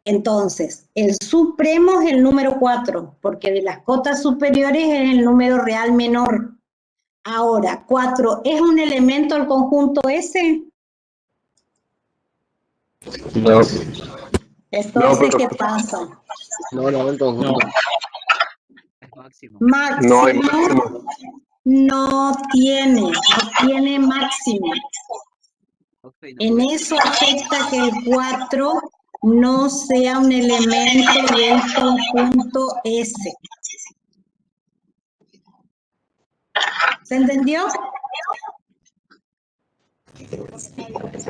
Entonces, el supremo es el número 4, porque de las cotas superiores es el número real menor. Ahora, 4, ¿es un elemento del conjunto S? No. Entonces, ¿qué pasa? No, el conjunto. máximo. No hay máximo. No tiene máximo. En eso afecta que el 4 no sea un elemento del conjunto S. ¿Se entendió?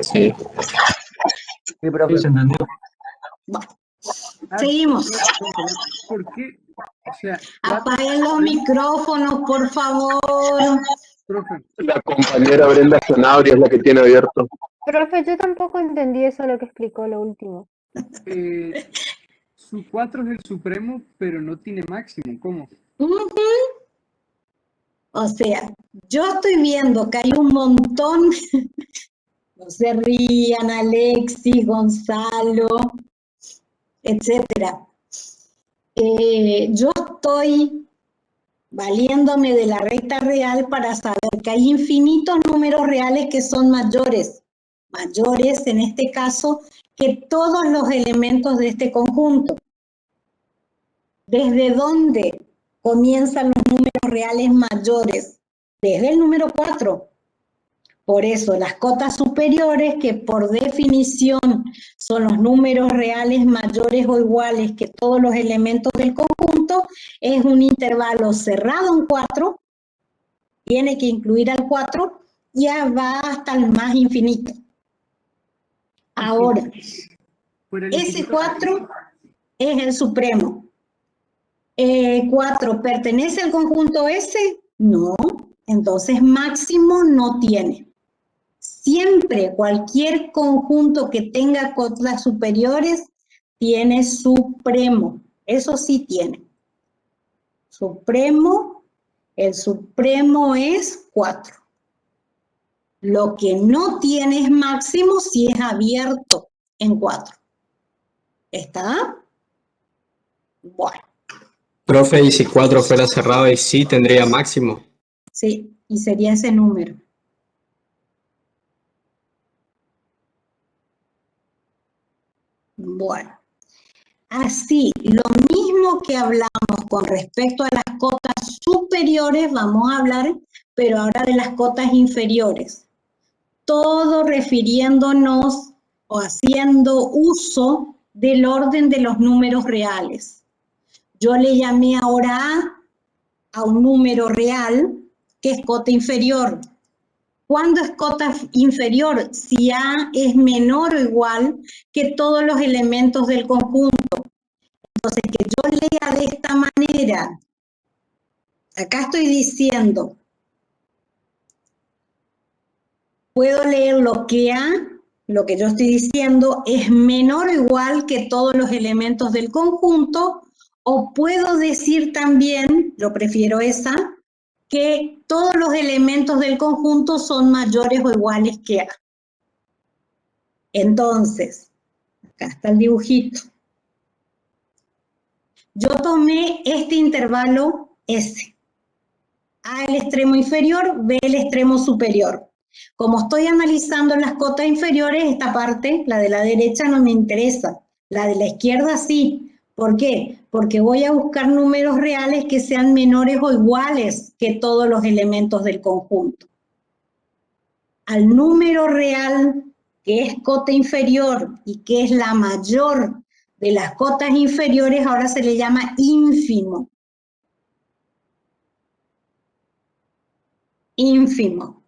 Sí. Sí, profe. Sí, se entendió. Seguimos. ¿Por qué? O sea, Apaguen los micrófonos, por favor. profe, La compañera Brenda Sanabria es la que tiene abierto. Profe, yo tampoco entendí eso lo que explicó lo último. su 4 es el supremo, pero no tiene máximo. ¿Cómo? O sea, yo estoy viendo que hay un montón, no se rían, Alexis, Gonzalo, etcétera. Yo estoy valiéndome de la recta real para saber que hay infinitos números reales que son mayores en este caso, que todos los elementos de este conjunto. ¿Desde dónde comienzan los números reales mayores? Desde el número 4. Por eso, las cotas superiores, que por definición son los números reales mayores o iguales que todos los elementos del conjunto, es un intervalo cerrado en 4, tiene que incluir al 4, ya va hasta el más infinito. Ahora, ese 4 es el supremo. 4 ¿pertenece al conjunto S? No, entonces máximo no tiene. Siempre cualquier conjunto que tenga cotas superiores tiene supremo, eso sí tiene. Supremo, el supremo es 4. Lo que no tiene es máximo si es abierto en 4. ¿Está? Bueno. Profe, ¿y si 4 fuera cerrado y sí tendría máximo? Sí, y sería ese número. Bueno, así, lo mismo que hablamos con respecto a las cotas superiores, vamos a hablar, pero ahora de las cotas inferiores. Todo refiriéndonos o haciendo uso del orden de los números reales. Yo le llamé ahora a un número real que es cota inferior. ¿Cuándo es cota inferior? Si A es menor o igual que todos los elementos del conjunto. Entonces, que yo lea de esta manera, acá estoy diciendo, puedo leer lo que A, lo que yo estoy diciendo, es menor o igual que todos los elementos del conjunto, o puedo decir también, yo prefiero esa, que todos los elementos del conjunto son mayores o iguales que A. Entonces, acá está el dibujito. Yo tomé este intervalo S. A el extremo inferior, B el extremo superior. Como estoy analizando las cotas inferiores, esta parte, la de la derecha, no me interesa. La de la izquierda sí. ¿Por qué? Porque voy a buscar números reales que sean menores o iguales que todos los elementos del conjunto. Al número real, que es cota inferior y que es la mayor de las cotas inferiores, ahora se le llama ínfimo. Ínfimo.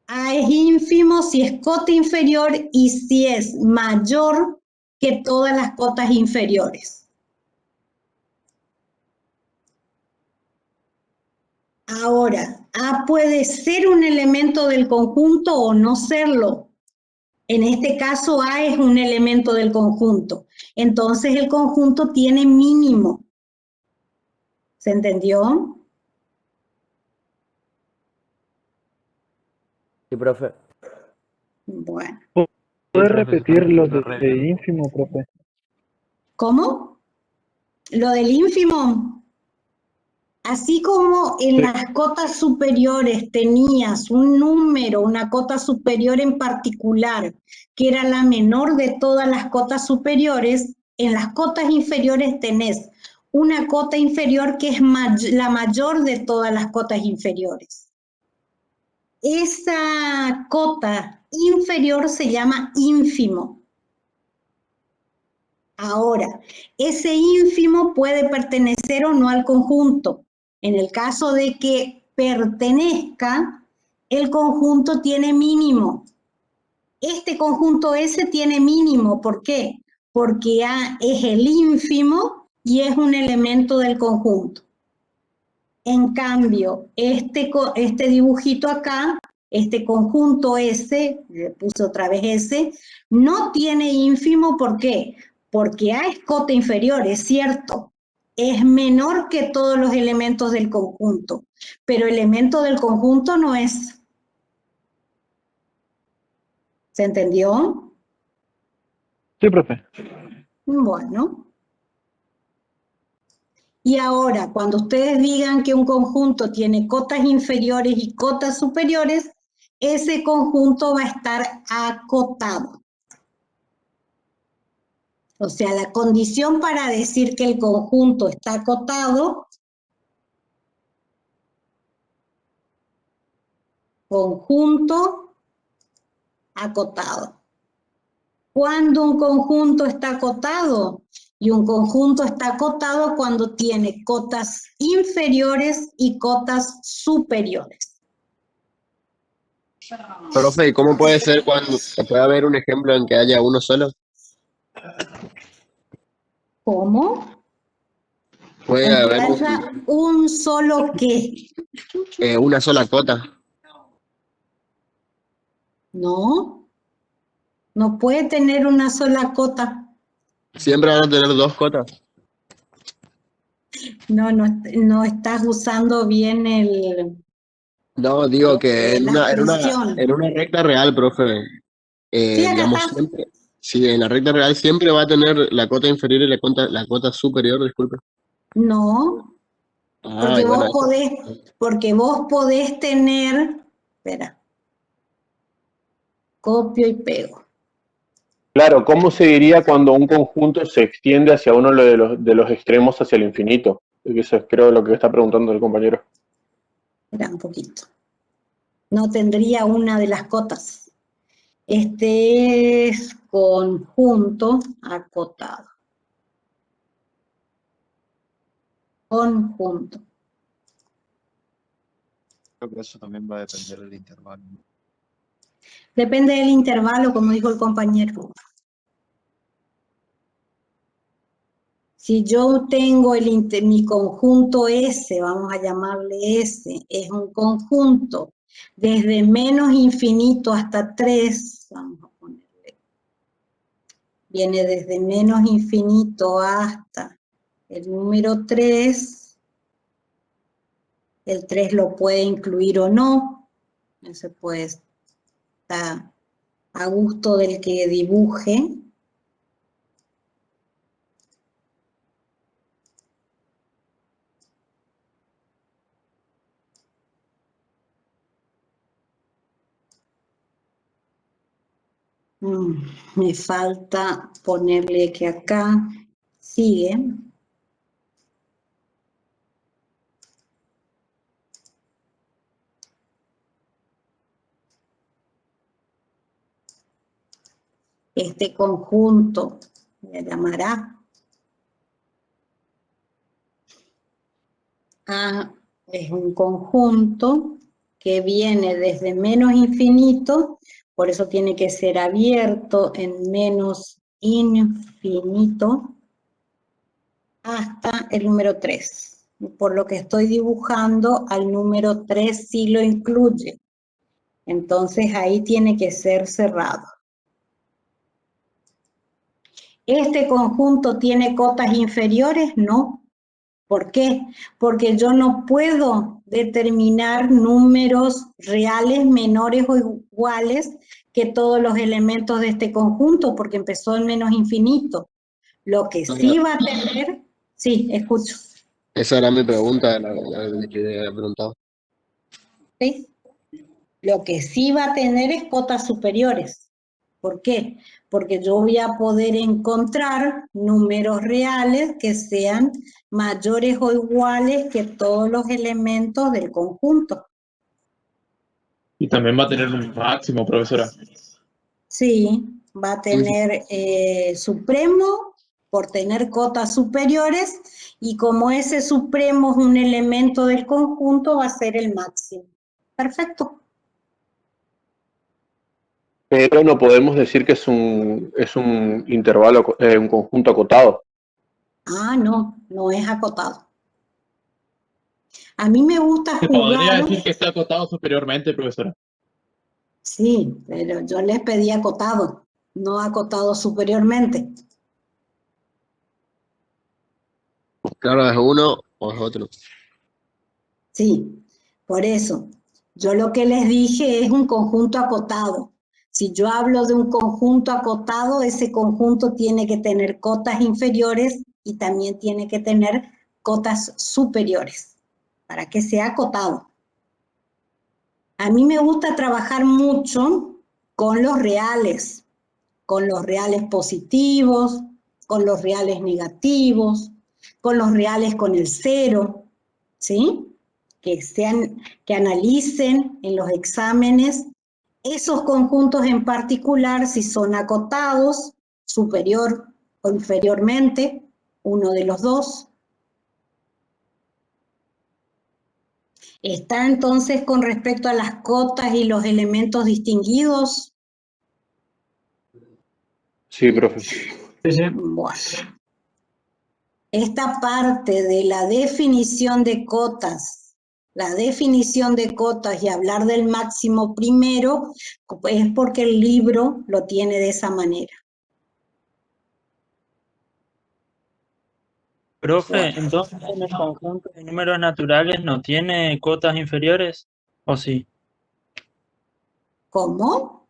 A es ínfimo si es cota inferior y si es mayor que todas las cotas inferiores. Ahora, A puede ser un elemento del conjunto o no serlo. En este caso, A es un elemento del conjunto. Entonces, el conjunto tiene mínimo. ¿Se entendió? Sí, profe. Bueno. ¿Puedes repetir lo de ínfimo, profe? ¿Cómo? Lo del ínfimo. Así como en las cotas superiores tenías un número, una cota superior en particular, que era la menor de todas las cotas superiores, en las cotas inferiores tenés una cota inferior que es la mayor de todas las cotas inferiores. Esa cota inferior se llama ínfimo. Ahora, ese ínfimo puede pertenecer o no al conjunto. En el caso de que pertenezca, el conjunto tiene mínimo. Este conjunto S tiene mínimo. ¿Por qué? Porque A es el ínfimo y es un elemento del conjunto. En cambio, este dibujito acá, este conjunto S, le puse otra vez S, no tiene ínfimo. ¿Por qué? Porque A es cota inferior, es cierto. Es menor que todos los elementos del conjunto, pero elemento del conjunto no es. ¿Se entendió? Sí, profe. Bueno. Y ahora, cuando ustedes digan que un conjunto tiene cotas inferiores y cotas superiores, ese conjunto va a estar acotado. O sea, la condición para decir que el conjunto está acotado, conjunto acotado. ¿Cuándo un conjunto está acotado? Y un conjunto está acotado cuando tiene cotas inferiores y cotas superiores. Profe, ¿y cómo puede ser cuando puede haber un ejemplo en que haya uno solo? ¿Cómo? Puede En que haber haya un solo qué. una sola cota. No, no puede tener una sola cota. Siempre van a tener dos cotas. No estás usando bien No, digo que la expresión. en una recta real, profe, Sí, acá digamos está. siempre, sí, en la recta real siempre va a tener la cota inferior y la cota superior, disculpe. No, Ah, y bueno, porque vos podés tener, espera, copio y pego. Claro, ¿cómo se diría cuando un conjunto se extiende hacia uno de los extremos hacia el infinito? Eso es, creo, lo que está preguntando el compañero. Espera un poquito. No tendría una de las cotas. Este es conjunto acotado. Conjunto. Creo que eso también va a depender del intervalo. Depende del intervalo, como dijo el compañero. Si yo tengo mi conjunto S, vamos a llamarle S, es un conjunto desde menos infinito hasta 3, vamos a ponerle, viene desde menos infinito hasta el número 3, el 3 lo puede incluir o no, eso puede estar a gusto del que dibuje. Me falta ponerle que acá sigue. Este conjunto se llamará A, es un conjunto que viene desde menos infinito, por eso tiene que ser abierto en menos infinito hasta el número 3. Por lo que estoy dibujando, al número 3 sí lo incluye. Entonces ahí tiene que ser cerrado. ¿Este conjunto tiene cotas inferiores? No. ¿Por qué? Porque yo no puedo determinar números reales menores o iguales que todos los elementos de este conjunto, porque empezó en menos infinito. Lo que sí va a tener, sí, escucho. esa era mi pregunta, la que había preguntado. ¿Sí? Lo que sí va a tener es cotas superiores, ¿Por qué? Porque yo voy a poder encontrar números reales que sean mayores o iguales que todos los elementos del conjunto. Y también va a tener un máximo, profesora. Sí, va a tener supremo por tener cotas superiores, y como ese supremo es un elemento del conjunto, va a ser el máximo. Perfecto. Pero no podemos decir que es un intervalo, un conjunto acotado. Ah, no, no es acotado. A mí me gusta Se podría jugar. decir que está acotado superiormente, profesora. Sí, pero yo les pedí acotado, no acotado superiormente. Claro, es uno o es otro. Sí, por eso. Yo lo que les dije es un conjunto acotado. Si yo hablo de un conjunto acotado, ese conjunto tiene que tener cotas inferiores y también tiene que tener cotas superiores para que sea acotado. A mí me gusta trabajar mucho con los reales positivos, con los reales negativos, con los reales con el cero, ¿sí? Que analicen en los exámenes esos conjuntos en particular, si son acotados, superior o inferiormente, uno de los dos. ¿Está entonces con respecto a las cotas y los elementos distinguidos? Sí, profe. Bueno. Esta parte de la definición de cotas, y hablar del máximo primero, es porque el libro lo tiene de esa manera. Profe, entonces en el conjunto de números naturales no tiene cotas inferiores, ¿o sí? ¿Cómo?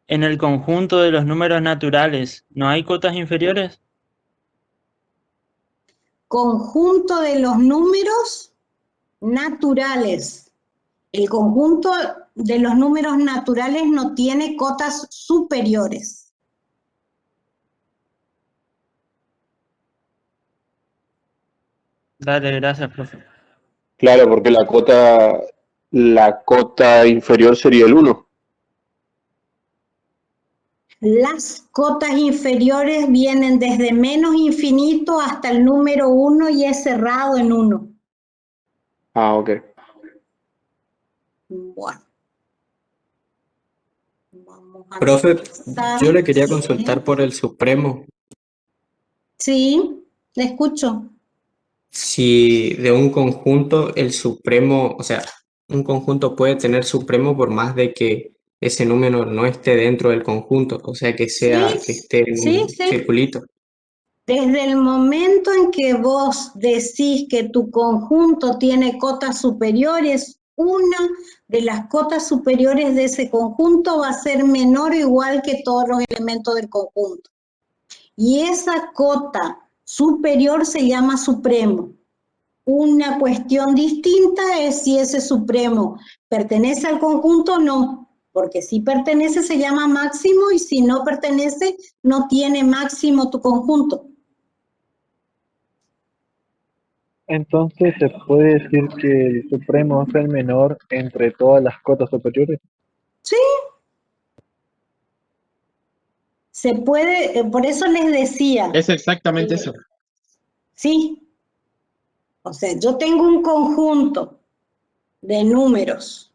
En el conjunto de los números naturales, ¿no hay cotas inferiores? Conjunto de los números naturales. El conjunto de los números naturales no tiene cotas superiores. Dale, gracias, profe. Claro, porque la cota inferior sería el 1. Las cotas inferiores vienen desde menos infinito hasta el número 1 y es cerrado en 1. Ah, ok. Bueno. Profe, yo le quería Sí. consultar por el supremo. Sí, le escucho. Si de un conjunto el supremo, o sea, un conjunto puede tener supremo por más de que ese número no esté dentro del conjunto, o sea, que esté en un Sí. circulito. Desde el momento en que vos decís que tu conjunto tiene cotas superiores, una de las cotas superiores de ese conjunto va a ser menor o igual que todos los elementos del conjunto. Y esa cota superior se llama supremo. Una cuestión distinta es si ese supremo pertenece al conjunto o no, porque si pertenece se llama máximo y si no pertenece no tiene máximo tu conjunto. Entonces, ¿se puede decir que el supremo es el menor entre todas las cotas superiores? Sí. Se puede, por eso les decía. Es exactamente eso. Sí. O sea, yo tengo un conjunto de números.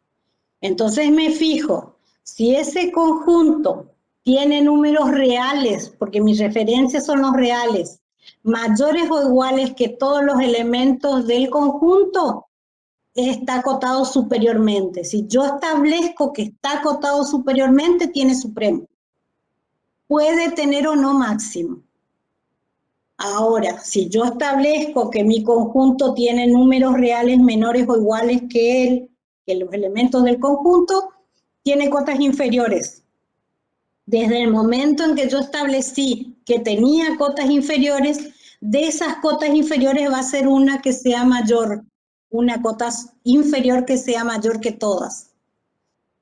Entonces me fijo, si ese conjunto tiene números reales, porque mis referencias son los reales, mayores o iguales que todos los elementos del conjunto, está acotado superiormente. Si yo establezco que está acotado superiormente, tiene supremo. Puede tener o no máximo. Ahora, si yo establezco que mi conjunto tiene números reales menores o iguales que los elementos del conjunto, tiene cotas inferiores. Desde el momento en que yo establecí que tenía cotas inferiores, de esas cotas inferiores va a ser una que sea mayor, una cota inferior que sea mayor que todas.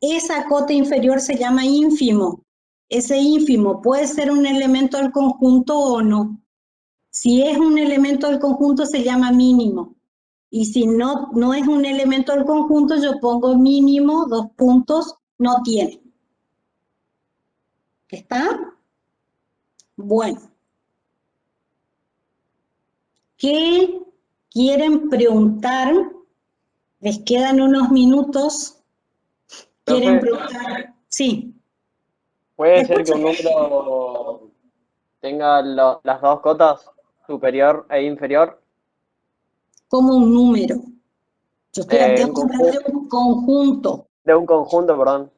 esa cota inferior se llama ínfimo. Ese ínfimo puede ser un elemento del conjunto o no. Si es un elemento del conjunto se llama mínimo. Y si no es un elemento del conjunto, yo pongo mínimo, 2 puntos, no tiene. ¿Está? Bueno. ¿Qué quieren preguntar? Les quedan unos minutos. ¿Quieren Profe, preguntar? Sí. ¿puede ser que un número tenga las dos cotas, superior e inferior? Como un número. Yo estoy Un hablando de un conjunto. de un conjunto, perdón.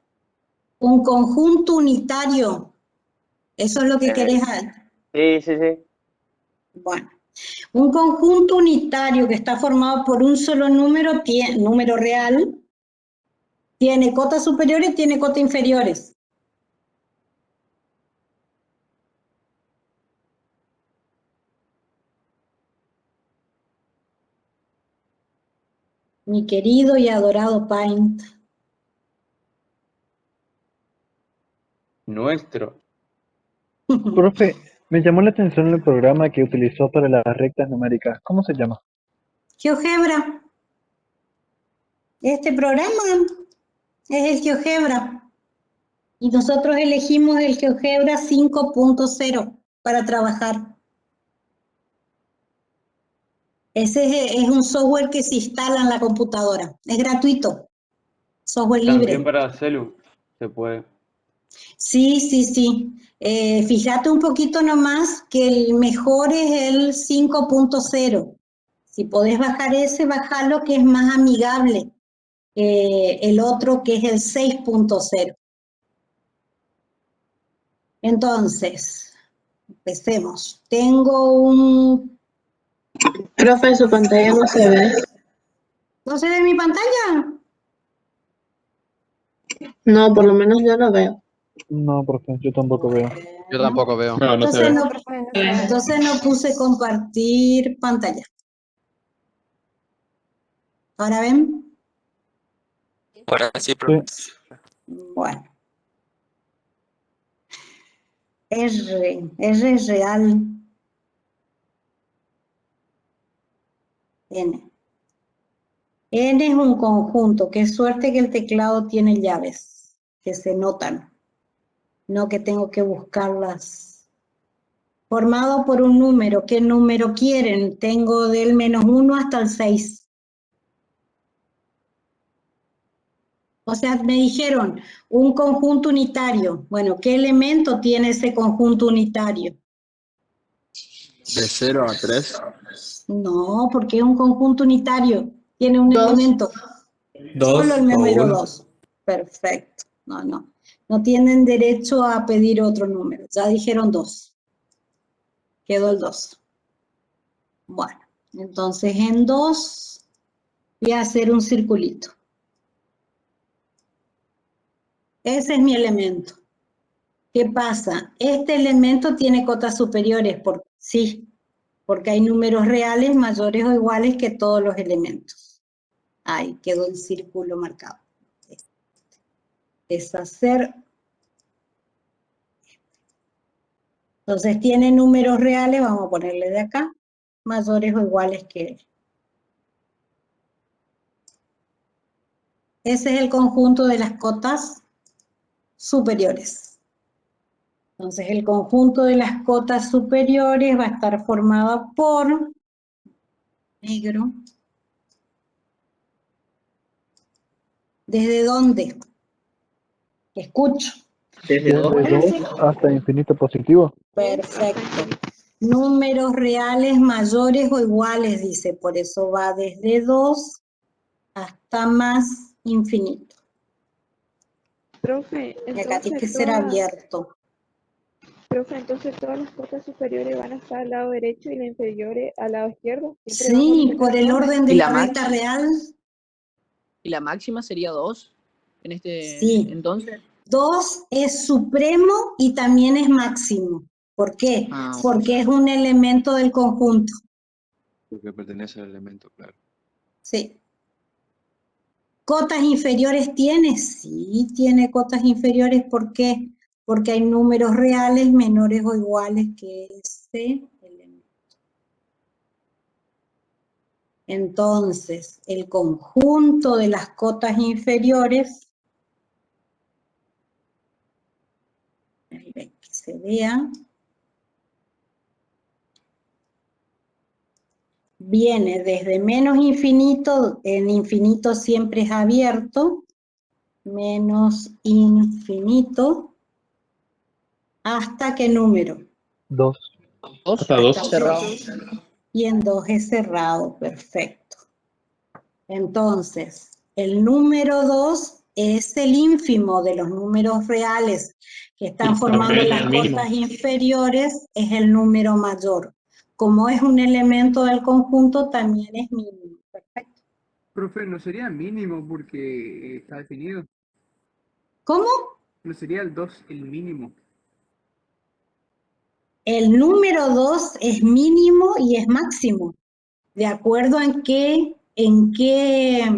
Un conjunto unitario. ¿Eso es lo que querés saber? Sí, sí, sí. Bueno. Un conjunto unitario que está formado por un solo número, número real, tiene cotas superiores y tiene cotas inferiores. Mi querido y adorado Paint. Nuestro. Profe, me llamó la atención el programa que utilizó para las rectas numéricas. ¿Cómo se llama? GeoGebra. Este programa es el GeoGebra. Y nosotros elegimos el GeoGebra 5.0 para trabajar. Ese es un software que se instala en la computadora. Es gratuito. Software libre. También para celu se puede. Sí, sí, sí. Fíjate un poquito nomás que el mejor es el 5.0. Si podés bajar ese, bajalo, que es más amigable. El otro que es el 6.0. Entonces, empecemos. Tengo un... Profe, su pantalla no se ve. ¿No se ve mi pantalla? No, por lo menos yo lo veo. No, profe, yo tampoco veo. Yo tampoco veo. No, no se Entonces ve. entonces no puse compartir pantalla. ¿Ahora ven? Ahora sí, profe. Bueno. R es real. N. N es un conjunto. Qué suerte que el teclado tiene llaves que se notan. No que tengo que buscarlas. Formado por un número. ¿Qué número quieren? Tengo del -1 hasta el 6. O sea, me dijeron, un conjunto unitario. Bueno, ¿qué elemento tiene ese conjunto unitario? De 0 a 3. No, porque es un conjunto unitario. Tiene un elemento. Solo el número 2. Perfecto. No tienen derecho a pedir otro número. Ya dijeron 2. Quedó el 2. Bueno, entonces en 2 voy a hacer un circulito. Ese es mi elemento. ¿Qué pasa? Este elemento tiene cotas superiores, sí, porque hay números reales mayores o iguales que todos los elementos. Ahí quedó el círculo marcado. Deshacer. Entonces tiene números reales, vamos a ponerle de acá, mayores o iguales que él. Ese es el conjunto de las cotas superiores. Entonces el conjunto de las cotas superiores va a estar formado por negro. ¿Desde dónde? Escucho. Desde 2 hasta infinito positivo. Perfecto. Números reales mayores o iguales, dice, por eso va desde 2 hasta más infinito. Profe, Y acá tiene que entonces ser abierto. entonces todas las cotas superiores van a estar al lado derecho y las inferiores al lado izquierdo. Sí, por el orden de la recta real. ¿Y la máxima sería 2 en este Sí. entonces? 2 es supremo y también es máximo. ¿Por qué? Porque es un elemento del conjunto. Porque pertenece al elemento, claro. Sí. ¿Cotas inferiores tiene? Sí, tiene cotas inferiores. ¿Por qué? Porque hay números reales menores o iguales que ese elemento. Entonces, el conjunto de las cotas inferiores, que se vea, viene desde menos infinito, el infinito siempre es abierto, menos infinito, ¿hasta qué número? 2. Hasta 2. Cerrado. Y en 2 es cerrado, perfecto. Entonces, el número 2 es el ínfimo de los números reales que están formando también las el mínimo. cotas inferiores, es el número mayor. Como es un elemento del conjunto, también es mínimo. Perfecto. Profe, no sería mínimo porque está definido. ¿Cómo? No sería el 2 el mínimo. El número 2 es mínimo y es máximo, de acuerdo en qué,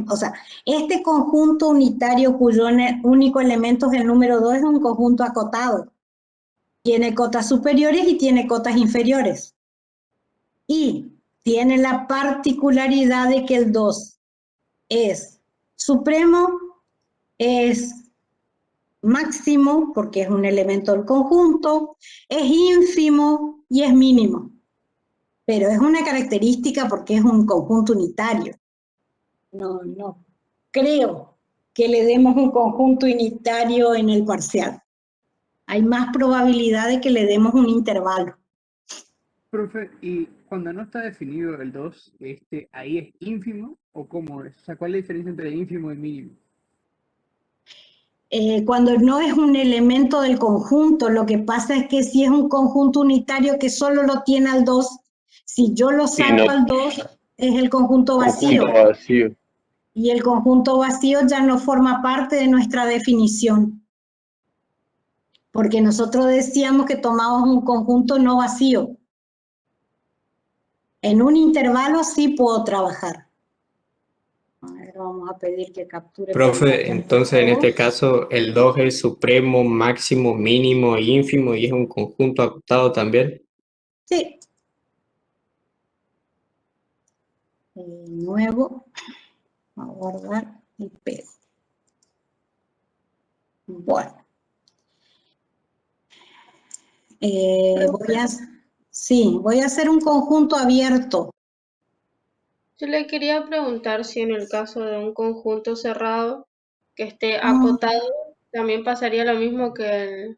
o sea, este conjunto unitario cuyo único elemento es el número 2 es un conjunto acotado. Tiene cotas superiores y tiene cotas inferiores. Y tiene la particularidad de que el 2 es supremo, es máximo, porque es un elemento del conjunto, es ínfimo y es mínimo. Pero es una característica porque es un conjunto unitario. No creo que le demos un conjunto unitario en el parcial. Hay más probabilidad de que le demos un intervalo. Profe, y cuando no está definido el 2, ¿ahí es ínfimo o cómo es? O sea, ¿cuál es la diferencia entre ínfimo y mínimo? Cuando no es un elemento del conjunto, lo que pasa es que si es un conjunto unitario que solo lo tiene al 2, si yo lo Sí, saco no, al 2, es el conjunto vacío. conjunto vacío. Y el conjunto vacío ya no forma parte de nuestra definición. Porque nosotros decíamos que tomamos un conjunto no vacío. En un intervalo sí puedo trabajar. A ver, vamos a pedir que capture Profe, pantalla. entonces en este caso el 2 es supremo, máximo, mínimo e ínfimo y es un conjunto acotado también. Sí. Nuevo. A guardar y pego. Bueno. Voy a hacer un conjunto abierto. Yo le quería preguntar si en el caso de un conjunto cerrado que esté acotado, también pasaría lo mismo que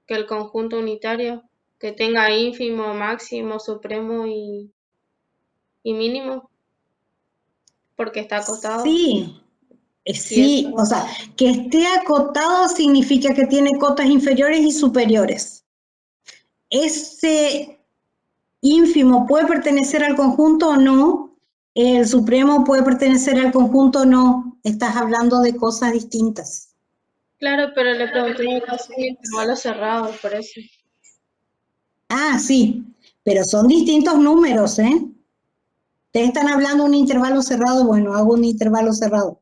el conjunto unitario, que tenga ínfimo, máximo, supremo y mínimo, porque está acotado. Sí, sí, o sea, que esté acotado significa que tiene cotas inferiores y superiores. Ese ínfimo puede pertenecer al conjunto o no, el supremo puede pertenecer al conjunto o no, estás hablando de cosas distintas. Claro, pero le pregunté en el caso de intervalos cerrados, por eso. Ah, sí, pero son distintos números, ¿eh? Ustedes están hablando de un intervalo cerrado, bueno, hago un intervalo cerrado.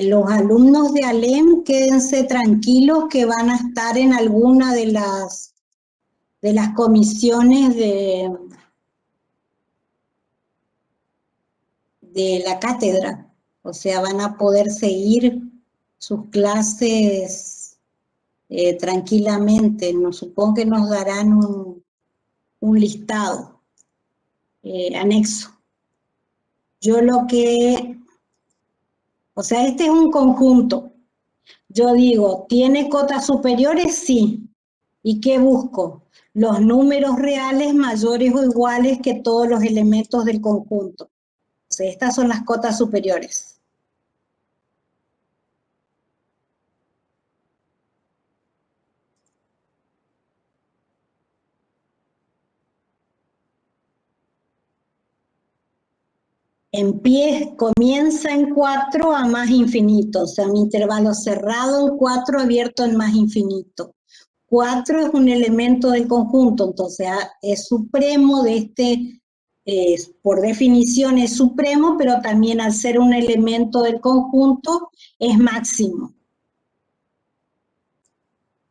Los alumnos de ALEM, quédense tranquilos que van a estar en alguna de las comisiones de la cátedra. O sea, van a poder seguir sus clases tranquilamente. Supongo que nos darán un listado anexo. O sea, este es un conjunto. Yo digo, ¿tiene cotas superiores? Sí. ¿Y qué busco? Los números reales mayores o iguales que todos los elementos del conjunto. O sea, estas son las cotas superiores. Comienza en 4 a más infinito, o sea, mi intervalo cerrado en 4, abierto en más infinito. 4 es un elemento del conjunto, entonces es supremo de por definición es supremo, pero también al ser un elemento del conjunto es máximo.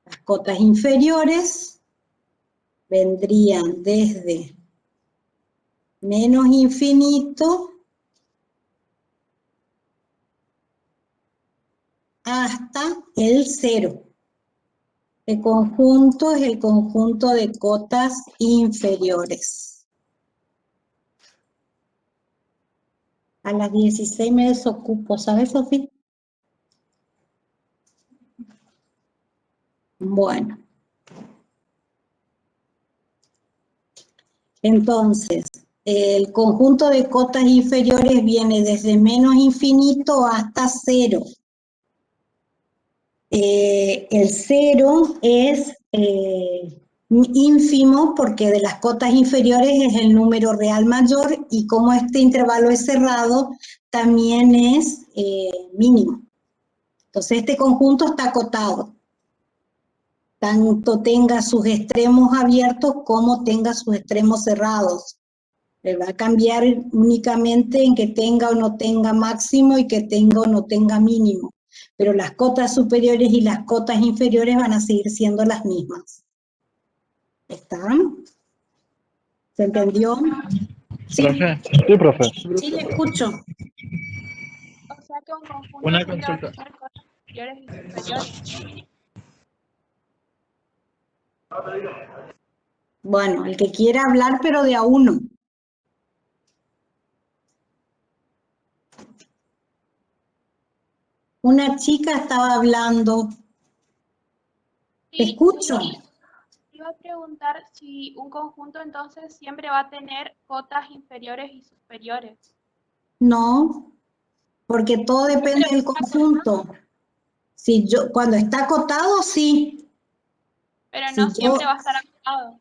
Las cotas inferiores vendrían desde menos infinito hasta el 0. El conjunto es el conjunto de cotas inferiores. A las 16 me desocupo, ¿sabes, Sofía? Bueno. Entonces, el conjunto de cotas inferiores viene desde menos infinito hasta 0. El 0 es ínfimo porque de las cotas inferiores es el número real mayor y como este intervalo es cerrado, también es mínimo. Entonces este conjunto está acotado. Tanto tenga sus extremos abiertos como tenga sus extremos cerrados. Le va a cambiar únicamente en que tenga o no tenga máximo y que tenga o no tenga mínimo. Pero las cotas superiores y las cotas inferiores van a seguir siendo las mismas. ¿Están? ¿Se entendió? Sí. ¿Profe? Sí, profe. Sí, le escucho. O sea que un conjunto Una siempre va a consulta. tener cotas superiores y superiores. Bueno, el que quiera hablar, pero de a uno. Una chica estaba hablando. Te Sí, escucho. iba a preguntar si un conjunto entonces siempre va a tener cotas inferiores y superiores. No, porque todo depende del conjunto. Si cuando está acotado, sí. Pero Si no siempre va a estar acotado.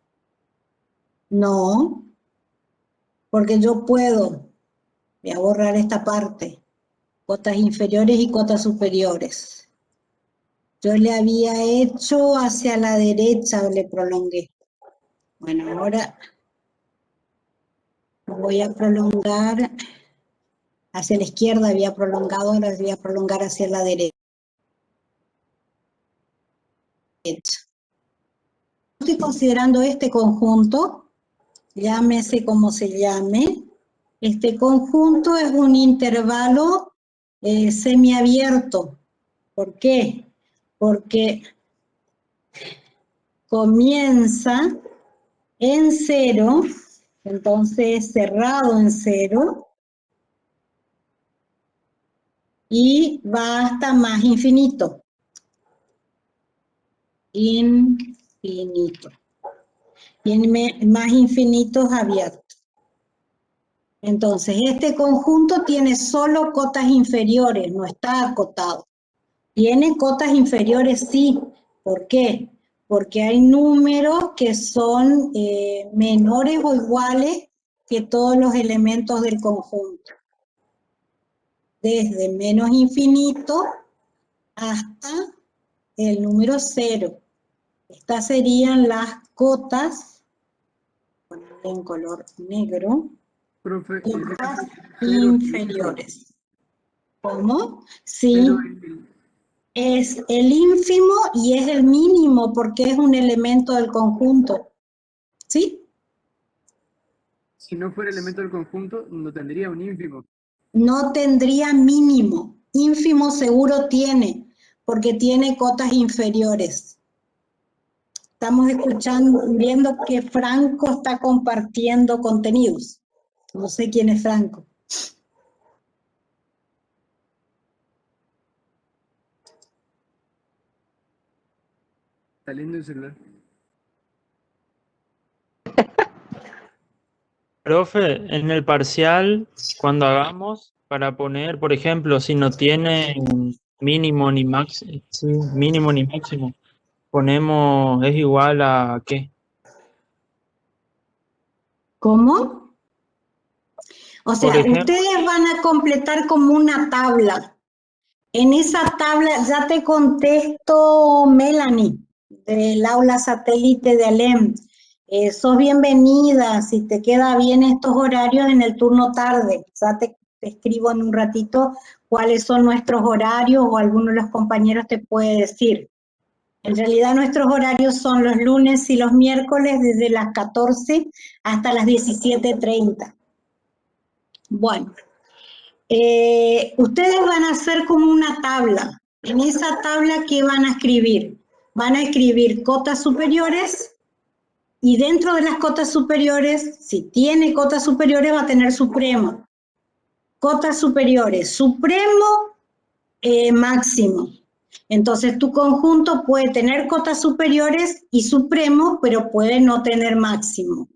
No, porque yo puedo. Voy a borrar esta parte. Cotas inferiores y cotas superiores. Yo le había hecho hacia la derecha, le prolongué. Bueno, ahora voy a prolongar hacia la izquierda, había prolongado, ahora voy a prolongar hacia la derecha. Estoy considerando este conjunto, llámese como se llame. Este conjunto es un intervalo semiabierto. ¿Por qué? Porque comienza en 0, entonces cerrado en 0, y va hasta más infinito. Infinito. Tiene más infinitos abiertos. Entonces, este conjunto tiene solo cotas inferiores, no está acotado. Tiene cotas inferiores, sí. ¿Por qué? Porque hay números que son menores o iguales que todos los elementos del conjunto. Desde menos infinito hasta el número 0. Estas serían las cotas, en color negro, Profe, cotas cero inferiores. ¿Cómo? Sí. cero es el- Es el ínfimo y es el mínimo porque es un elemento del conjunto. ¿Sí? Si no fuera elemento del conjunto, no tendría un ínfimo. No tendría mínimo. Ínfimo seguro tiene, porque tiene cotas inferiores. Estamos escuchando, viendo que Franco está compartiendo contenidos. No sé quién es Franco. Saliendo del celular. Profe, en el parcial, cuando hagamos, para poner, por ejemplo, si no tiene mínimo ni máximo, mínimo ni máximo, ponemos es igual a ¿qué? ¿Cómo? O sea, Por ejemplo, ustedes van a completar como una tabla. En esa tabla ya te contesto, Melanie, del aula satélite de ALEM. Sos bienvenida, si te queda bien estos horarios en el turno tarde. Ya te escribo en un ratito cuáles son nuestros horarios o alguno de los compañeros te puede decir. En realidad nuestros horarios son los lunes y los miércoles desde las 14 hasta las 17:30. Bueno. Ustedes van a hacer como una tabla. En esa tabla, ¿qué van a escribir? Van a escribir cotas superiores y dentro de las cotas superiores, si tiene cotas superiores, va a tener supremo. Cotas superiores, supremo, máximo. Entonces, tu conjunto puede tener cotas superiores y supremo, pero puede no tener máximo.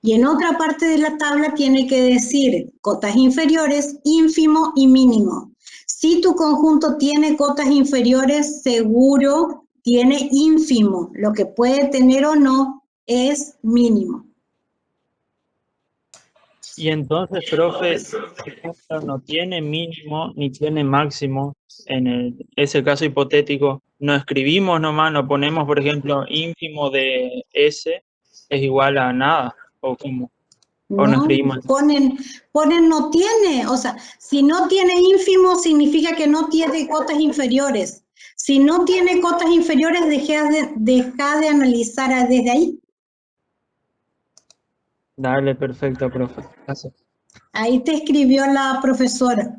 Y en otra parte de la tabla tiene que decir cotas inferiores, ínfimo y mínimo. Si tu conjunto tiene cotas inferiores, seguro tiene ínfimo. Lo que puede tener o no es mínimo. y entonces, profe, por ejemplo, no tiene mínimo ni tiene máximo en ese caso hipotético. No escribimos nomás, no ponemos, por ejemplo, ínfimo de S es igual a nada, o como, o no No, escribimos. ponen no tiene, o sea, si no tiene ínfimo significa que no tiene cotas inferiores. Si no tiene cotas inferiores, deja de analizar desde ahí. Dale, perfecto, profe. Gracias. Ahí te escribió la profesora.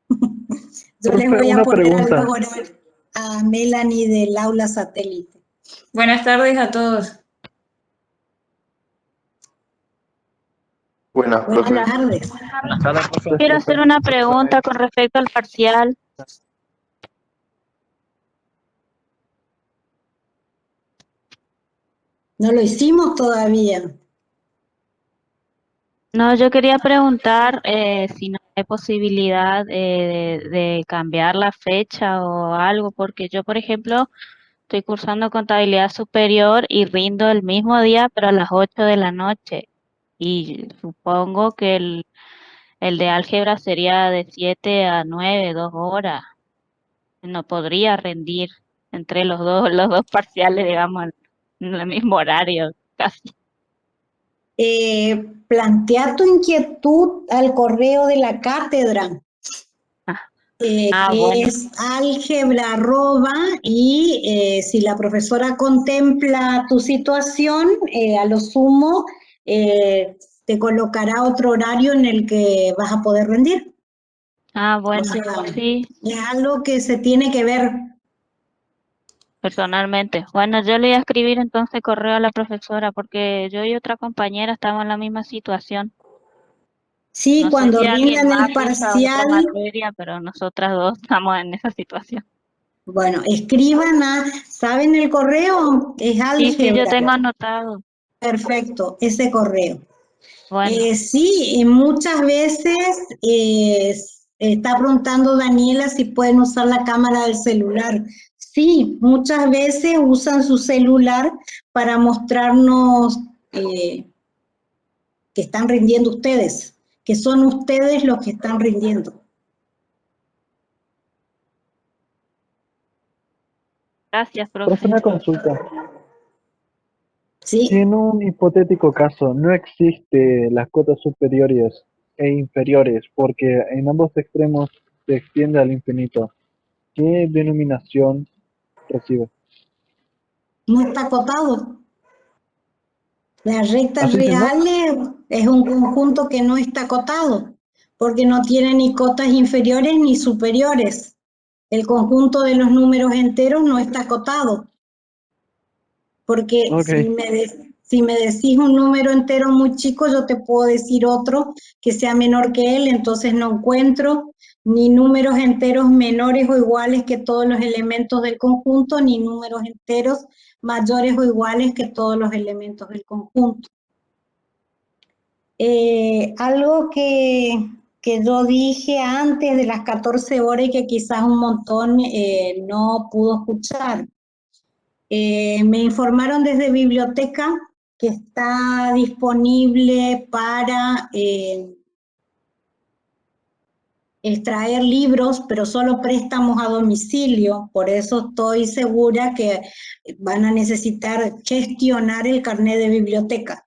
Yo les Profe, voy a una poner pregunta. algo horarios a Melanie del aula satélite. Buenas tardes a todos. Buenas, Buenas profe. tardes. Quiero hacer una pregunta con respecto al parcial. No lo hicimos todavía. No, yo quería preguntar si no hay posibilidad de cambiar la fecha o algo, porque yo, por ejemplo, estoy cursando contabilidad superior y rindo el mismo día, pero a las 8 de la noche. Y supongo que el de álgebra sería de 7 a 9, 2 horas. No podría rendir entre los dos parciales, digamos, en el mismo horario, casi. Plantea tu inquietud al correo de la cátedra, que Bueno. es álgebra y si la profesora contempla tu situación, a lo sumo te colocará otro horario en el que vas a poder rendir. Bueno, O sea, sí, es algo que se tiene que ver. personalmente. Bueno, yo le voy a escribir entonces correo a la profesora porque yo y otra compañera estamos en la misma situación. Sí, No sé cuando si alguien rindan más el cursa otra parcial, materia, pero nosotras dos estamos en esa situación. bueno, escriban ¿saben el correo? Es Sí, yo álgebra. tengo anotado. Perfecto, ese correo. Bueno. Sí, muchas veces está preguntando Daniela si pueden usar la cámara del celular. Sí, muchas veces usan su celular para mostrarnos que están rindiendo ustedes, que son ustedes los que están rindiendo. Gracias, Profe, profe. una consulta. Sí. Si en un hipotético caso no existe las cotas superiores e inferiores, porque en ambos extremos se extiende al infinito, ¿qué denominación recibe? No está acotado. Las rectas ¿Así sin más? reales es un conjunto que no está acotado, porque no tiene ni cotas inferiores ni superiores. El conjunto de los números enteros no está acotado. Porque si me decís un número entero muy chico, yo te puedo decir otro que sea menor que él, entonces no encuentro ni números enteros menores o iguales que todos los elementos del conjunto, ni números enteros mayores o iguales que todos los elementos del conjunto. Algo que yo dije antes de las 14 horas y que quizás un montón no pudo escuchar. Me informaron desde biblioteca que está disponible para extraer libros, pero solo préstamos a domicilio, por eso estoy segura que van a necesitar gestionar el carnet de biblioteca.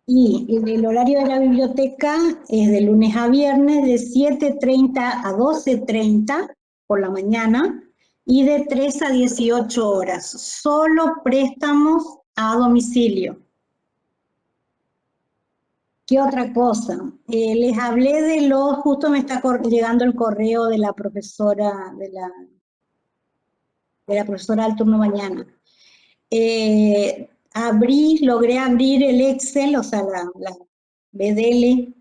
Y el horario de la biblioteca es de lunes a viernes de 7:30 a 12:30 por la mañana y de 3 a 18 horas. Solo préstamos a domicilio. ¿Qué otra cosa? Les hablé de los, justo me está llegando el correo de la profesora, de la profesora del turno mañana. Logré abrir el Excel, o sea, la BDL,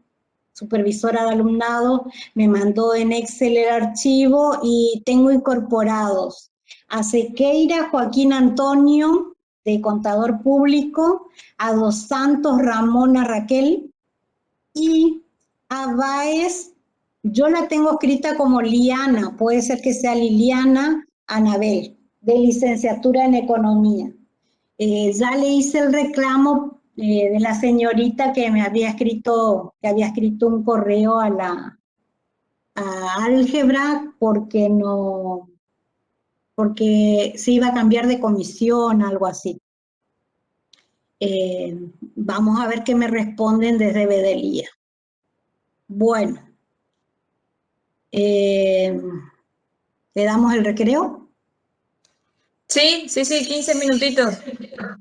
supervisora de alumnado, me mandó en Excel el archivo y tengo incorporados a Sequeira Joaquín Antonio, de contador público, a Dos Santos Ramona Raquel, y a Báez, yo la tengo escrita como Liana, puede ser que sea Liliana Anabel, de licenciatura en Economía. Ya le hice el reclamo de la señorita que me había escrito, un correo a álgebra porque se iba a cambiar de comisión, algo así. Vamos a ver qué me responden desde Bedelía. Bueno, ¿le damos el recreo? Sí, 15 minutitos.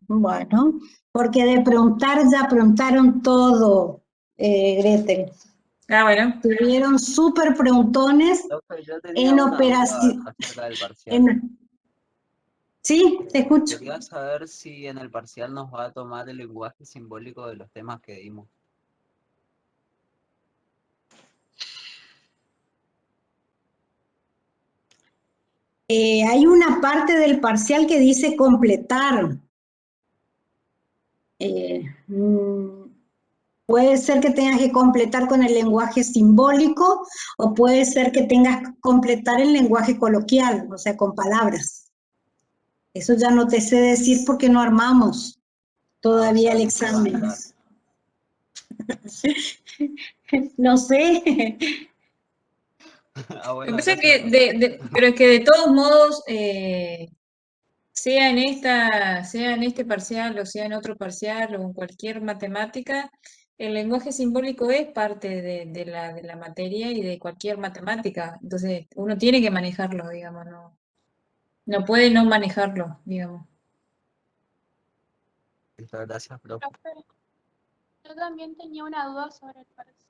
Bueno, porque de preguntar ya preguntaron todo, Gretel. Bueno. Tuvieron súper preguntones Yo tenía en una operación. duda acerca del parcial. Sí, te escucho. Quería saber si en el parcial nos va a tomar el lenguaje simbólico de los temas que dimos. Hay una parte del parcial que dice completar. Puede ser que tengas que completar con el lenguaje simbólico o puede ser que tengas que completar el lenguaje coloquial, o sea, con palabras. Eso ya no te sé decir porque no armamos todavía el examen. No sé. Ah, bueno, Lo que pasa es gracias, que pero es que de todos modos, sea en este parcial o sea en otro parcial o en cualquier matemática, el lenguaje simbólico es parte de la materia y de cualquier matemática. Entonces, uno tiene que manejarlo, digamos, no puede no manejarlo, digamos. Listo, gracias, profe. Profe, yo también tenía una duda sobre el parcial.